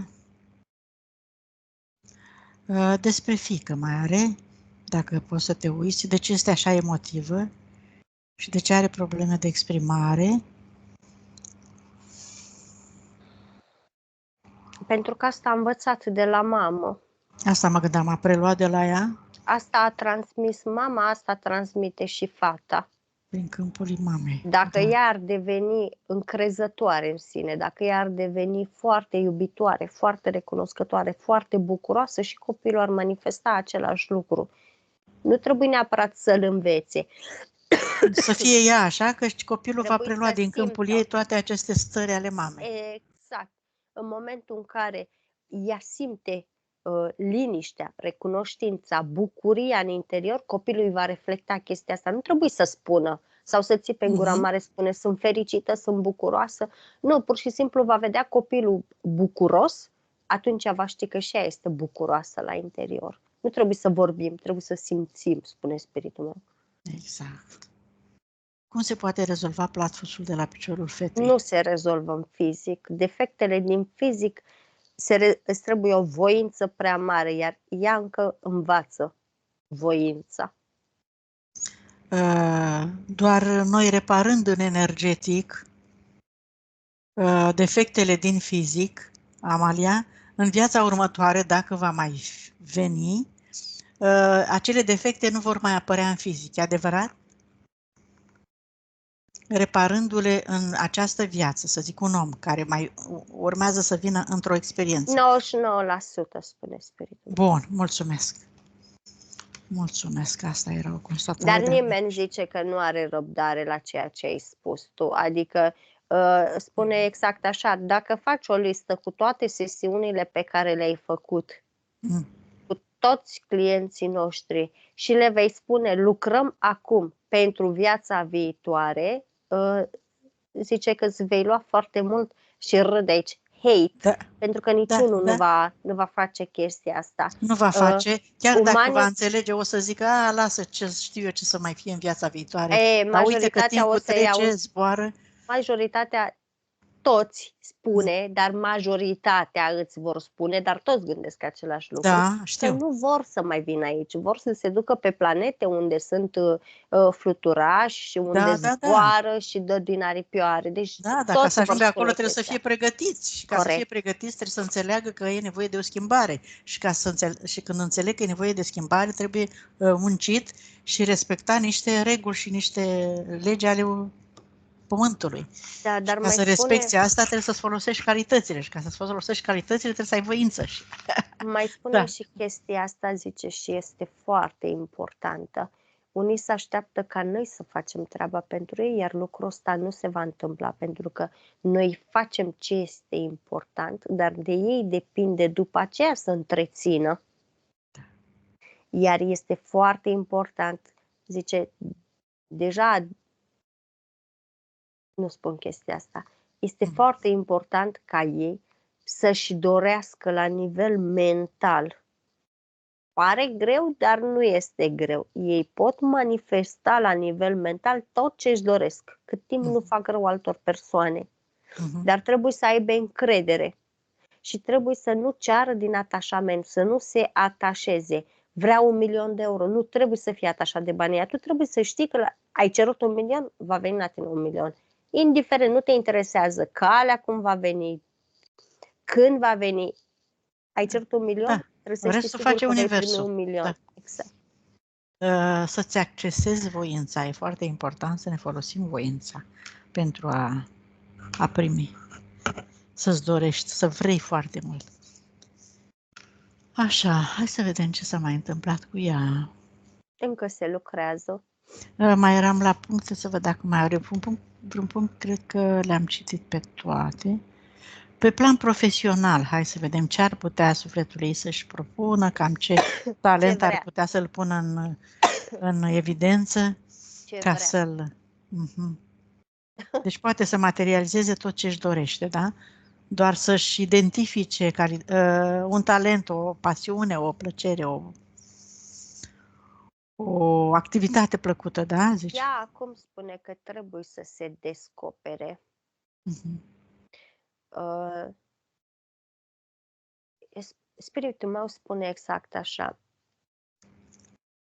[SPEAKER 1] Despre fiică mai are, dacă poți să te uiți, de ce este așa emotivă și de ce are probleme de exprimare.
[SPEAKER 2] Pentru că asta a învățat de la mamă.
[SPEAKER 1] Asta mă gândeam, a preluat de la ea
[SPEAKER 2] Asta a transmis mama, asta transmite și fata.
[SPEAKER 1] prin câmpul mamei.
[SPEAKER 2] Dacă ea ar deveni încrezătoare în sine, dacă ea ar deveni foarte iubitoare, foarte recunoscătoare, foarte bucuroasă, și copilul ar manifesta același lucru. Nu trebuie neapărat să-l învețe.
[SPEAKER 1] Să fie ea așa, că copilul va
[SPEAKER 2] Trebuie
[SPEAKER 1] prelua
[SPEAKER 2] să
[SPEAKER 1] din câmpul
[SPEAKER 2] simtă.
[SPEAKER 1] ei toate aceste stări ale mamei.
[SPEAKER 2] Exact. În momentul în care ea simte liniștea, recunoștința, bucuria în interior, copilul îi va reflecta chestia asta. Nu trebuie să spună sau să țipe în gura mare, spune sunt fericită, sunt bucuroasă. Nu, pur și simplu va vedea copilul bucuros, atunci va ști că și ea este bucuroasă la interior. Nu trebuie să vorbim, trebuie să simțim, spune spiritul meu.
[SPEAKER 1] Exact. Cum se poate rezolva platfusul de la piciorul fetei?
[SPEAKER 2] Nu se rezolvă în fizic. Defectele din fizic îți trebuie o voință prea mare, iar ea încă învață voința.
[SPEAKER 1] Doar noi reparând în energetic defectele din fizic, Amalia, în viața următoare, dacă va mai veni, acele defecte nu vor mai apărea în fizic, e adevărat? Reparându-le în această viață, să zic un om care mai urmează să vină într-o experiență.
[SPEAKER 2] 99% spune spiritul.
[SPEAKER 1] Bun, mulțumesc. Mulțumesc, asta era o constatare.
[SPEAKER 2] Dar nimeni zice că nu are răbdare la ceea ce ai spus tu. Adică spune exact așa, dacă faci o listă cu toate sesiunile pe care le-ai făcut, cu toți clienții noștri și le vei spune lucrăm acum pentru viața viitoare, zice că îți vei lua foarte mult și râde aici hate, pentru că niciunul nu va face chestia asta.
[SPEAKER 1] Nu va face, chiar dacă va înțelege, o să zică, lasă, ce știu eu ce să mai fie în viața viitoare. Dar uite că timpul trece, zboară.
[SPEAKER 2] Majoritatea, toți spune, dar majoritatea îți vor spune, dar toți gândesc același lucru.
[SPEAKER 1] Da, știu.
[SPEAKER 2] Că nu vor să mai vină aici, vor să se ducă pe planete unde sunt fluturași și unde zboară și dă din aripioare. Deci
[SPEAKER 1] ca să ajungă acolo trebuie să fie pregătiți și ca să fie pregătiți trebuie să înțeleagă că e nevoie de o schimbare și când înțeleg că e nevoie de schimbare trebuie muncit și respecta niște reguli și niște legi ale pământului.
[SPEAKER 2] Da, dar
[SPEAKER 1] ca să respecti asta trebuie să-ți folosești calitățile și ca să-ți folosești calitățile trebuie să ai voință.
[SPEAKER 2] Mai spune și chestia asta, zice, și este foarte importantă. Unii se așteaptă ca noi să facem treaba pentru ei, iar lucrul ăsta nu se va întâmpla, pentru că noi facem ce este important, dar de ei depinde după aceea să întrețină. Iar este foarte important, zice, deja nu spun chestia asta, este foarte important ca ei să-și dorească la nivel mental. Pare greu, dar nu este greu. Ei pot manifesta la nivel mental tot ce își doresc, cât timp nu fac rău altor persoane. Dar trebuie să aibă încredere și trebuie să nu ceară din atașament, să nu se atașeze. Vreau 1.000.000 de euro, nu trebuie să fie atașat de banii. Tu trebuie să știi că ai cerut 1.000.000, va veni la tine 1.000.000. Indiferent, nu te interesează calea, cum va veni, când va veni. Ai cerut 1.000.000? Trebuie să știi sigur că vei primi 1.000.000. Exact.
[SPEAKER 1] să-ți accesezi voința. E foarte important să ne folosim voința pentru a primi. Să-ți dorești, să vrei foarte mult. Așa, hai să vedem ce s-a mai întâmplat cu ea.
[SPEAKER 2] Încă se lucrează.
[SPEAKER 1] Mai eram la puncte să văd dacă mai are vreun punct, cred că le-am citit pe toate. Pe plan profesional, hai să vedem ce ar putea sufletul ei să-și propună, cam ce talent ar putea să-l pună în evidență ca să-l... Deci poate să materializeze tot ce își dorește, da? Doar să-și identifice un talent, o pasiune, o plăcere, o activitate plăcută, da? Zici?
[SPEAKER 2] Ea acum spune că trebuie să se descopere. Spiritul meu spune exact așa.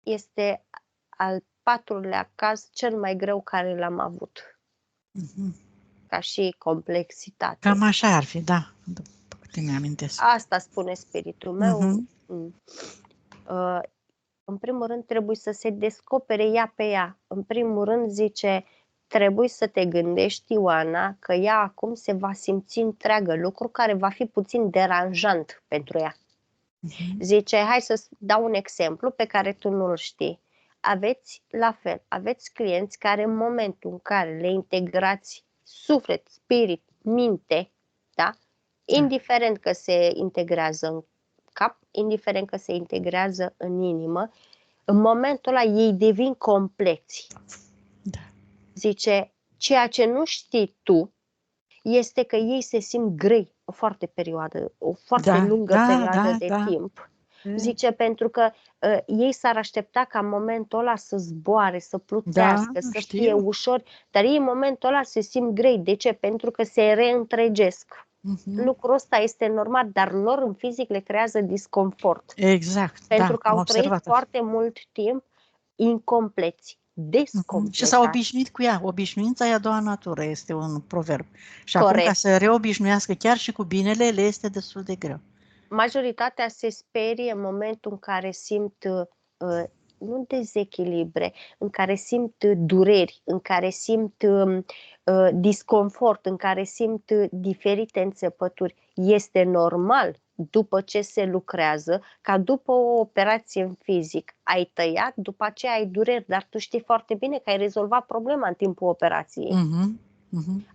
[SPEAKER 2] Este al 4-lea caz cel mai greu care l-am avut. Ca și complexitate.
[SPEAKER 1] Cam așa ar fi, da. După câte mi-amintesc.
[SPEAKER 2] Asta spune spiritul meu. În primul rând trebuie să se descopere ea pe ea. În primul rând zice, trebuie să te gândești, Ioana, că ea acum se va simți întreagă, lucru care va fi puțin deranjant pentru ea. Zice, hai să dau un exemplu pe care tu nu-l știi. Aveți clienți care în momentul în care le integrați suflet, spirit, minte, da? Indiferent că se integrează în cap, indiferent că se integrează în inimă, în momentul ăla ei devin complexi. Zice, ceea ce nu știi tu este că ei se simt grei o foarte lungă perioadă de timp. Zice, pentru că ei s-ar aștepta ca în momentul ăla să zboare, să plutească, să fie ușor, dar ei în momentul ăla se simt grei. De ce? Pentru că se reîntregesc. Lucrul ăsta este normal, dar lor în fizic le creează disconfort.
[SPEAKER 1] Exact,
[SPEAKER 2] pentru că au trăit foarte mult timp incompleți, descompleți.
[SPEAKER 1] Și s-au obișnuit cu ea. Obișnuința e a doua natură, este un proverb. Și acum ca să reobișnuiască chiar și cu binele, le este destul de greu.
[SPEAKER 2] Majoritatea se sperie în momentul în care simt nu dezechilibre, în care simt dureri, în care simt disconfort, în care simt diferite înțepături. Este normal, după ce se lucrează, ca după o operație în fizic, ai tăiat, după aceea ai dureri, dar tu știi foarte bine că ai rezolvat problema în timpul operației.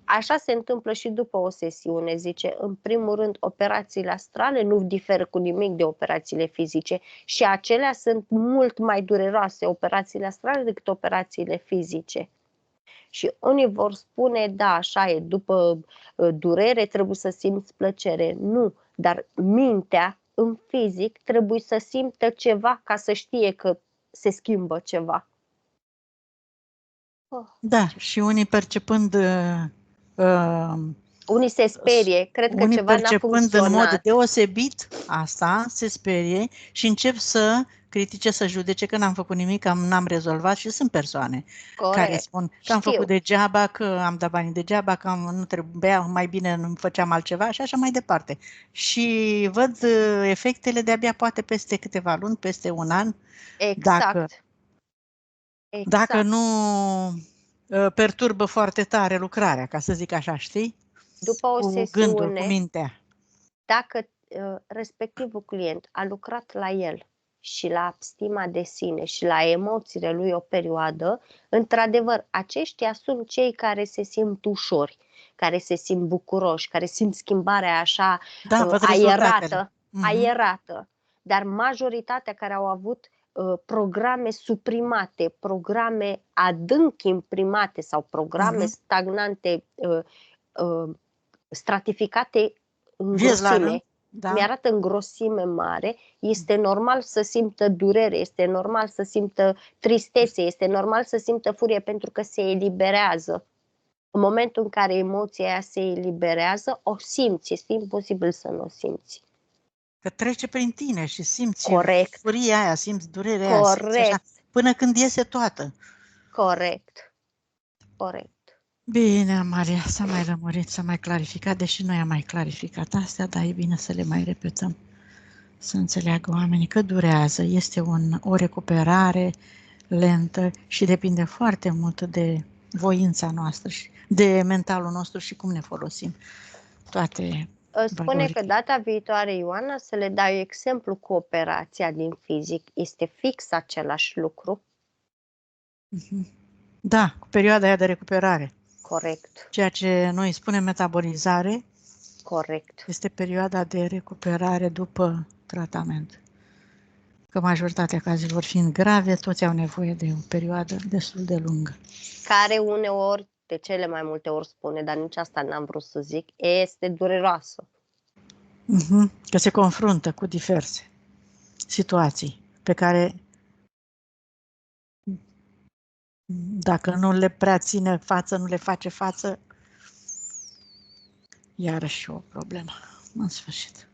[SPEAKER 2] Așa se întâmplă și după o sesiune, zice. În primul rând, operațiile astrale nu diferă cu nimic de operațiile fizice și acelea sunt mult mai dureroase, operațiile astrale, decât operațiile fizice. Și unii vor spune, da, așa e, după durere trebuie să simți plăcere. Nu, dar mintea în fizic trebuie să simtă ceva ca să știe că se schimbă ceva.
[SPEAKER 1] Da, și unii percepând...
[SPEAKER 2] unii se sperie, cred că ceva n-a funcționat.
[SPEAKER 1] În mod deosebit asta, se sperie și încep să critice, să judece că n-am făcut nimic, că n-am rezolvat și sunt persoane care spun că am făcut degeaba, că am dat banii degeaba, că nu trebuia, mai bine nu făceam altceva și așa mai departe. Și văd efectele de-abia poate peste câteva luni, peste un an.
[SPEAKER 2] Exact.
[SPEAKER 1] Dacă nu perturbă foarte tare lucrarea, ca să zic așa, știi?
[SPEAKER 2] După o sesiune,
[SPEAKER 1] gândul, cu mintea.
[SPEAKER 2] Dacă respectivul client a lucrat la el și la stima de sine și la emoțiile lui o perioadă, într-adevăr, aceștia sunt cei care se simt ușori, care se simt bucuroși, care simt schimbarea așa aerată. Dar majoritatea care au avut programe suprimate, programe adânc imprimate sau programe stagnante, stratificate în grosime, mi-arată în grosime mare, este normal să simtă durere, este normal să simtă tristețe, este normal să simtă furie pentru că se eliberează. În momentul în care emoția aia se eliberează, o simți, este imposibil să nu o simți.
[SPEAKER 1] Că trece prin tine și simți
[SPEAKER 2] furia
[SPEAKER 1] aia, simți durerea aia, simți așa, până când iese toată.
[SPEAKER 2] Corect.
[SPEAKER 1] Bine, Amalia, s-a mai lămurit, s-a mai clarificat, deși noi am mai clarificat astea, dar e bine să le mai repetăm, să înțeleagă oamenii că durează, este o recuperare lentă și depinde foarte mult de voința noastră și de mentalul nostru și cum ne folosim toate
[SPEAKER 2] Spune că
[SPEAKER 1] valorile.
[SPEAKER 2] data viitoare, Ioana, să le dai exemplu cu operația din fizic. Este fix același lucru?
[SPEAKER 1] Da, cu perioada aia de recuperare.
[SPEAKER 2] Corect,
[SPEAKER 1] Ceea ce noi spunem metabolizare
[SPEAKER 2] corect.
[SPEAKER 1] este perioada de recuperare după tratament. Că majoritatea cazurilor fiind grave, toți au nevoie de o perioadă destul de lungă.
[SPEAKER 2] Care uneori, de cele mai multe ori spune, dar nici asta n-am vrut să zic, este dureroasă.
[SPEAKER 1] Că se confruntă cu diverse situații pe care, dacă nu le prea ține față, nu le face față, iarăși o problemă, în sfârșit.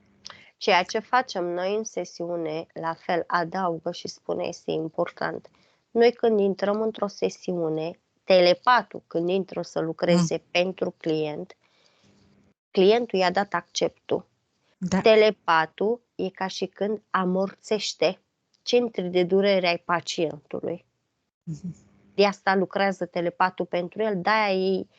[SPEAKER 2] Ceea ce facem noi în sesiune, la fel, adaugă și spune, este important. Noi când intrăm într-o sesiune, telepatul când intră să lucreze pentru client, clientul i-a dat acceptul.
[SPEAKER 1] Da.
[SPEAKER 2] Telepatul e ca și când amorțește centri de durere ai pacientului. De asta lucrează telepatul pentru el, de-aia ei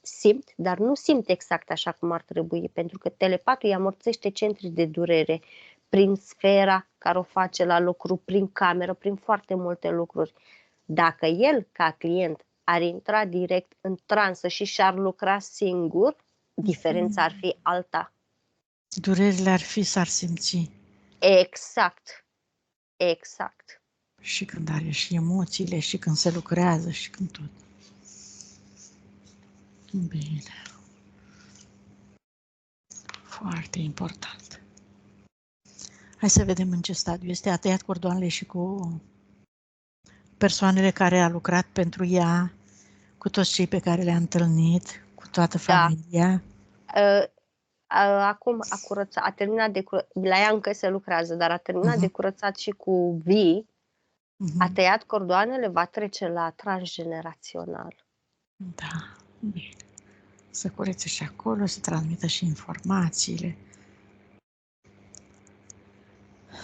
[SPEAKER 2] simt, dar nu simt exact așa cum ar trebui, pentru că telepatul îi amorțește centri de durere prin sfera care o face la lucru, prin cameră, prin foarte multe lucruri. Dacă el, ca client, ar intra direct în transă și și-ar lucra singur, diferența ar fi alta.
[SPEAKER 1] Durerile s-ar simți.
[SPEAKER 2] Exact. Exact.
[SPEAKER 1] Și când are și emoțiile, și când se lucrează, și când tot. Bine. Foarte important. Hai să vedem în ce stadiu este. A tăiat cordoanele și cu persoanele care a lucrat pentru ea, cu toți cei pe care le-a întâlnit, cu toată familia.
[SPEAKER 2] Acum a curățat, a terminat de curățat, la ea încă se lucrează, dar a terminat de curățat și cu vii, a tăiat cordoanele, va trece la transgenerațional.
[SPEAKER 1] Da, bine. Să curețe și acolo, să transmită și informațiile.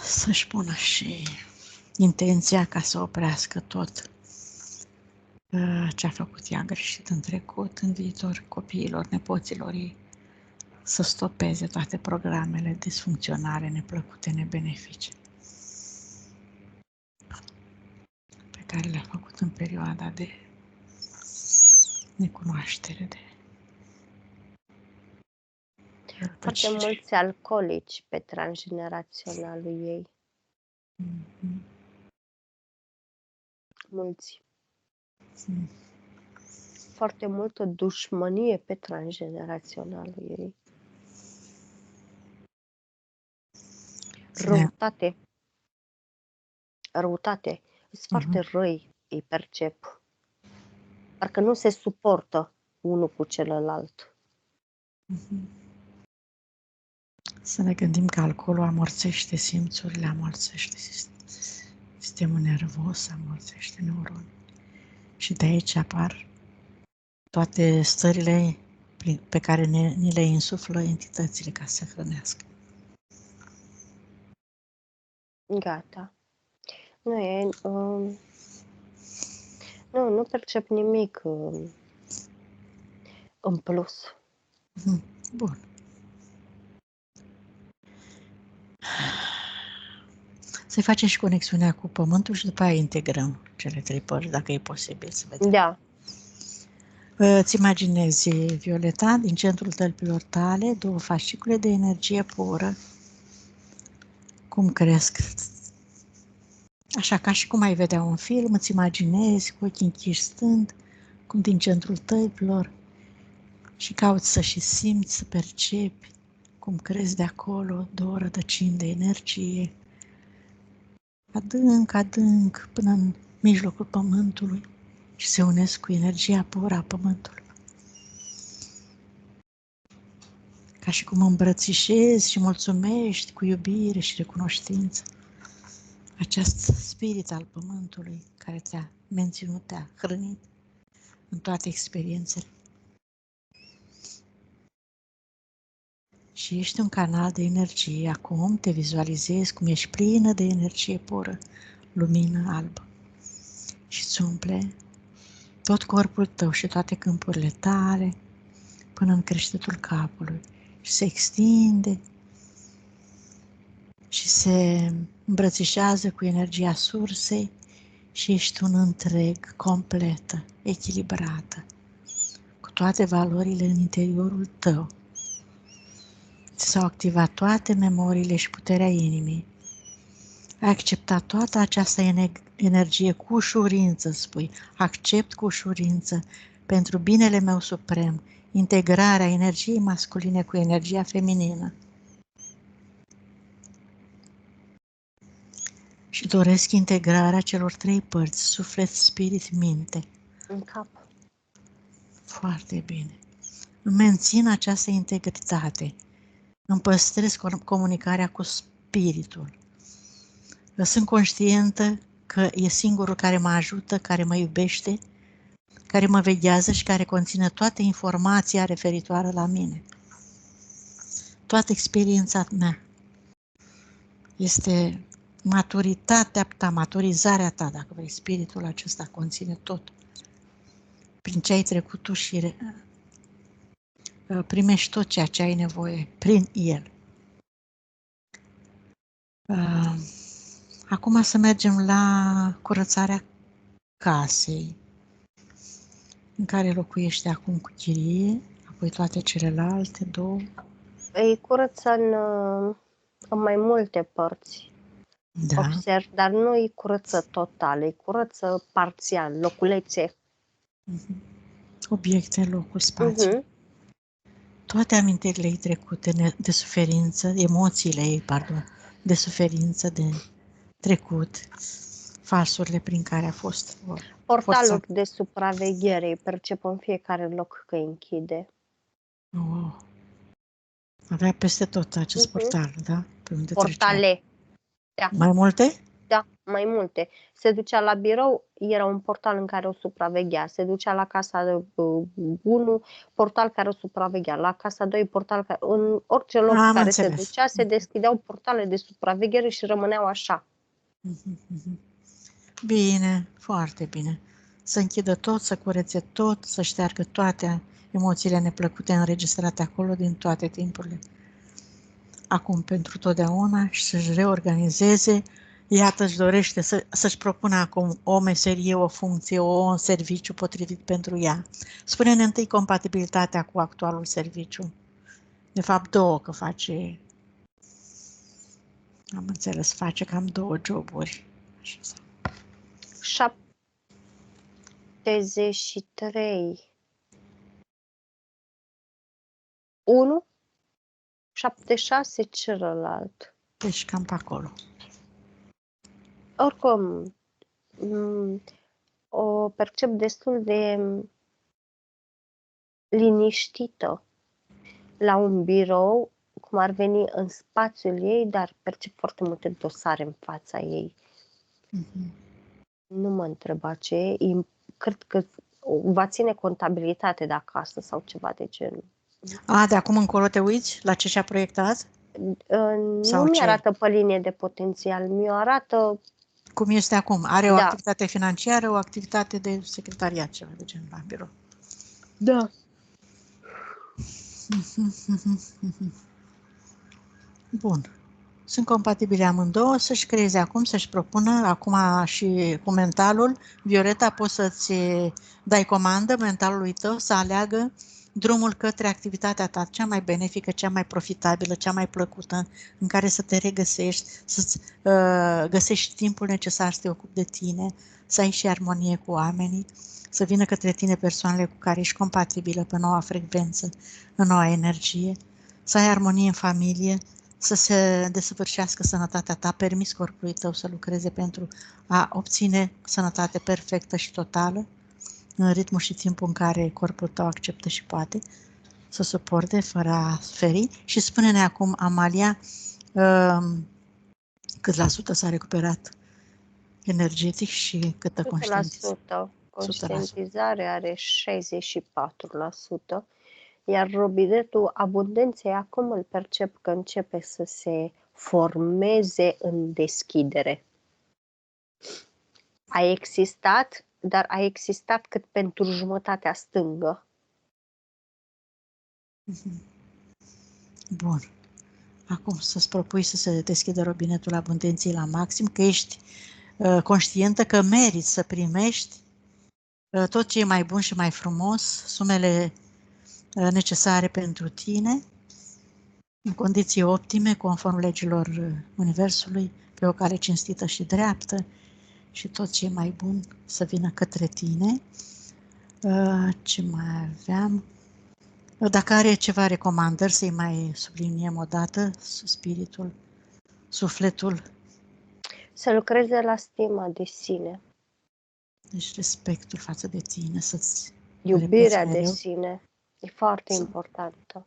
[SPEAKER 1] Să-și pună și intenția ca să oprească tot ce a făcut ea greșit în trecut, în viitor, copiilor, nepoților ei, să stopeze toate programele disfuncționale, neplăcute, nebenefice pe care le-a făcut în perioada de necunoaștere, de
[SPEAKER 2] Foarte mulți alcoolici pe transgeneraționalul ei. Mulți. Foarte multă dușmănie pe transgeneraționalul ei. Răutate. Răutate. Sunt foarte răi, îi percep. Parcă nu se suportă unul cu celălalt.
[SPEAKER 1] Să ne gândim că alcoolul amorțește simțurile, amorțește sistemul nervos, amorțește neuronii. Și de aici apar toate stările pe care ni le insuflă entitățile ca să hrănească.
[SPEAKER 2] Gata. Nu percep nimic în plus.
[SPEAKER 1] Bun. Să-i facem și conexiunea cu Pământul și după aia integrăm cele trei părți, dacă e posibil să vedem.
[SPEAKER 2] Da.
[SPEAKER 1] Îți imaginezi, Violeta, din centrul tălpilor tale, două fascicule de energie pură. Cum cresc? Așa ca și cum ai vedea un film, îți imaginezi cu ochii închiși stând, cum din centrul tălpilor, și cauți să și simți, să percepi cum crezi de acolo două rădăcini de energie, adânc, adânc, până în mijlocul Pământului și se unesc cu energia pură a Pământului. Ca și cum îmbrățișezi și mulțumești cu iubire și recunoștință acest spirit al Pământului care te-a menținut, te-a hrănit în toate experiențele. Și ești un canal de energie. Acum te vizualizezi cum ești plină de energie pură, lumină albă. și îți umple tot corpul tău și toate câmpurile tale până în creștetul capului și se extinde și se îmbrățișează cu energia sursei și ești un întreg, completă, echilibrată, cu toate valorile în interiorul tău. Ți s-au activat toate memoriile și puterea inimii. Ai acceptat toată această energie cu ușurință, spui. Accept cu ușurință, pentru binele meu suprem, integrarea energiei masculine cu energia feminină. Și doresc integrarea celor trei părți, suflet, spirit, minte.
[SPEAKER 2] În cap.
[SPEAKER 1] Foarte bine. Mențin această integritate. Îmi păstrez comunicarea cu spiritul. Sunt conștientă că e singurul care mă ajută, care mă iubește, care mă veghează și care conține toată informația referitoare la mine. Toată experiența mea este maturitatea ta, maturizarea ta, dacă vrei, spiritul acesta conține tot. Prin ce ai trecut tu și primești tot ceea ce ai nevoie prin el. Acum să mergem la curățarea casei în care locuiești acum cu chirie, apoi toate celelalte două.
[SPEAKER 2] Îi curăță în mai multe părți.
[SPEAKER 1] Da.
[SPEAKER 2] Observ, dar nu îi curăță total, îi curăță parțial, loculețe.
[SPEAKER 1] Obiecte, locul, spațiu. Toate amintirile ei trecute de suferință, emoțiile ei, de suferință, de trecut, falsurile prin care a fost
[SPEAKER 2] Portalul de supraveghere, îi percep în fiecare loc că îi închide.
[SPEAKER 1] Oh. Avea peste tot acest portal, da? Pe unde
[SPEAKER 2] portale.
[SPEAKER 1] Da. Mai multe?
[SPEAKER 2] Da, mai multe. Se ducea la birou, era un portal în care o supraveghea. Se ducea la casa 1, portal care o supraveghea. La casa 2, portal care... În orice loc care înțeles. Se ducea, se deschideau portale de supraveghere și rămâneau așa.
[SPEAKER 1] Bine, foarte bine. Să închidă tot, să curețe tot, să șteargă toate emoțiile neplăcute înregistrate acolo din toate timpurile. Acum pentru totdeauna și să-și reorganizeze. Iată, își dorește să-și propună acum o meserie, o funcție, un serviciu potrivit pentru ea. Spune-ne întâi compatibilitatea cu actualul serviciu. De fapt, două, că face... Am înțeles, face cam 2 joburi.
[SPEAKER 2] 73. 1, 76 celălalt.
[SPEAKER 1] Deci cam pe acolo.
[SPEAKER 2] Oricum, o percep destul de liniștită la un birou, cum ar veni în spațiul ei, dar percep foarte multe dosare în fața ei. Nu mă întreba ce e, cred că va ține contabilitate de acasă sau ceva de genul.
[SPEAKER 1] De acum încolo te uiți la ce și-a proiectat?
[SPEAKER 2] Nu mi-arată pe linie de potențial, mi-o arată...
[SPEAKER 1] Cum este acum? Are o activitate financiară, o activitate de secretariat, ceva de genul la birou.
[SPEAKER 2] Da.
[SPEAKER 1] Bun. Sunt compatibile amândouă, să-și creeze acum, să-și propună, acum și cu mentalul. Violeta, poți să-ți dai comandă mentalului tău să aleagă drumul către activitatea ta cea mai benefică, cea mai profitabilă, cea mai plăcută, în care să te regăsești, să-ți găsești timpul necesar să te ocupi de tine, să ai și armonie cu oamenii, să vină către tine persoanele cu care ești compatibilă pe noua frecvență, în noua energie, să ai armonie în familie, să se desăvârșească sănătatea ta, permis corpului tău să lucreze pentru a obține sănătate perfectă și totală, în ritmul și timpul în care corpul tău acceptă și poate să suporte fără a suferi. Și spune-ne acum, Amalia, cât la sută s-a recuperat energetic și câtă conștientizare?
[SPEAKER 2] 100%. Conștientizare are 64%, iar robinetul abundenței acum îl percep că începe să se formeze în deschidere. a existat, dar a existat cât pentru jumătatea stângă.
[SPEAKER 1] Bun. Acum să-ți propui să se deschidă robinetul abundenței la maxim, că ești conștientă că meriți să primești tot ce e mai bun și mai frumos, sumele necesare pentru tine, în condiții optime, conform legilor Universului, pe o cale cinstită și dreaptă, și tot ce e mai bun să vină către tine. Ce mai aveam? Dacă are ceva recomandări, să-i mai subliniem o dată, spiritul, sufletul.
[SPEAKER 2] Să lucreze la stima de sine.
[SPEAKER 1] Deci respectul față de tine, să-ți
[SPEAKER 2] Iubirea
[SPEAKER 1] repeți
[SPEAKER 2] de
[SPEAKER 1] mereu,
[SPEAKER 2] sine e foarte importantă.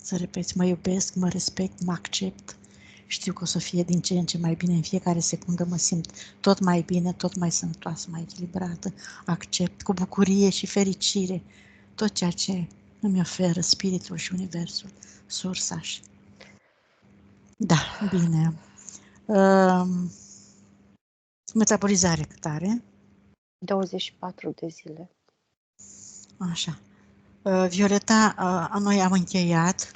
[SPEAKER 1] să repeți, mă iubesc, mă respect, mă accept, știu că o să fie din ce în ce mai bine, în fiecare secundă mă simt tot mai bine, tot mai sănătoasă, mai echilibrată, accept cu bucurie și fericire tot ceea ce îmi oferă spiritul și universul, sursa și... Da, bine. Metabolizare cât are?
[SPEAKER 2] 24 de zile.
[SPEAKER 1] Așa. Violeta, noi am încheiat.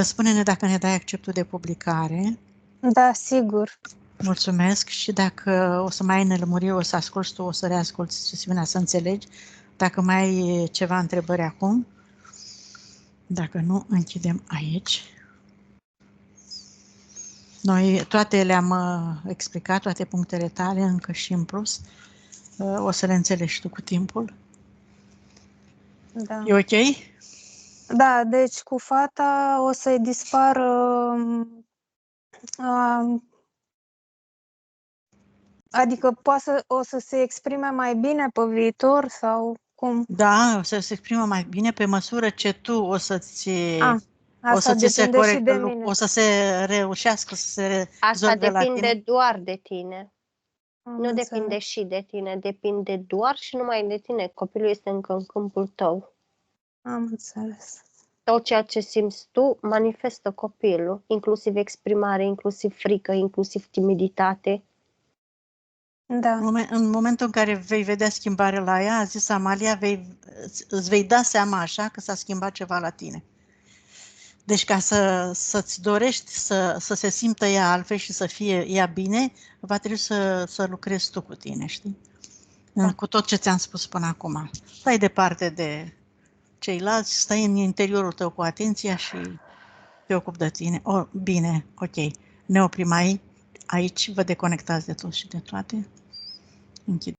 [SPEAKER 1] Spune-ne dacă ne dai acceptul de publicare.
[SPEAKER 3] Da, sigur.
[SPEAKER 1] Mulțumesc și dacă o să mai ai nelămuriri, o să asculți tu, o să reasculți sesiunea să înțelegi. Dacă mai ai ceva întrebări acum, dacă nu, închidem aici. Noi toate le-am explicat, toate punctele tale, încă și în plus. O să le înțelegi tu cu timpul.
[SPEAKER 3] Da.
[SPEAKER 1] E ok?
[SPEAKER 3] Da, deci cu fata o să-i dispară adică o să se exprime mai bine pe viitor sau cum?
[SPEAKER 1] Da, o să se exprimă mai bine pe măsură ce tu o să-ți...
[SPEAKER 3] Asta depinde și de mine.
[SPEAKER 1] O să se reușească să se
[SPEAKER 2] Asta
[SPEAKER 1] rezolve la
[SPEAKER 2] depinde
[SPEAKER 1] tine.
[SPEAKER 2] doar de tine.
[SPEAKER 3] Am
[SPEAKER 2] Nu
[SPEAKER 3] înțeles.
[SPEAKER 2] depinde și de tine, depinde doar și numai de tine. Copilul este încă în câmpul tău.
[SPEAKER 3] Am înțeles.
[SPEAKER 2] Tot ceea ce simți tu manifestă copilul, inclusiv exprimare, inclusiv frică, inclusiv timiditate.
[SPEAKER 3] Da.
[SPEAKER 1] În momentul în care vei vedea schimbare la ea, a zis Amalia, îți vei da seama așa că s-a schimbat ceva la tine. Deci ca să-ți dorești să se simtă ea altfel și să fie ea bine, va trebui să lucrezi tu cu tine, știi? Da. Cu tot ce ți-am spus până acum. Stai departe de ceilalți, stai în interiorul tău cu atenția și te ocupi de tine. Bine, ok. Ne oprim aici, vă deconectați de tot și de toate. Închid.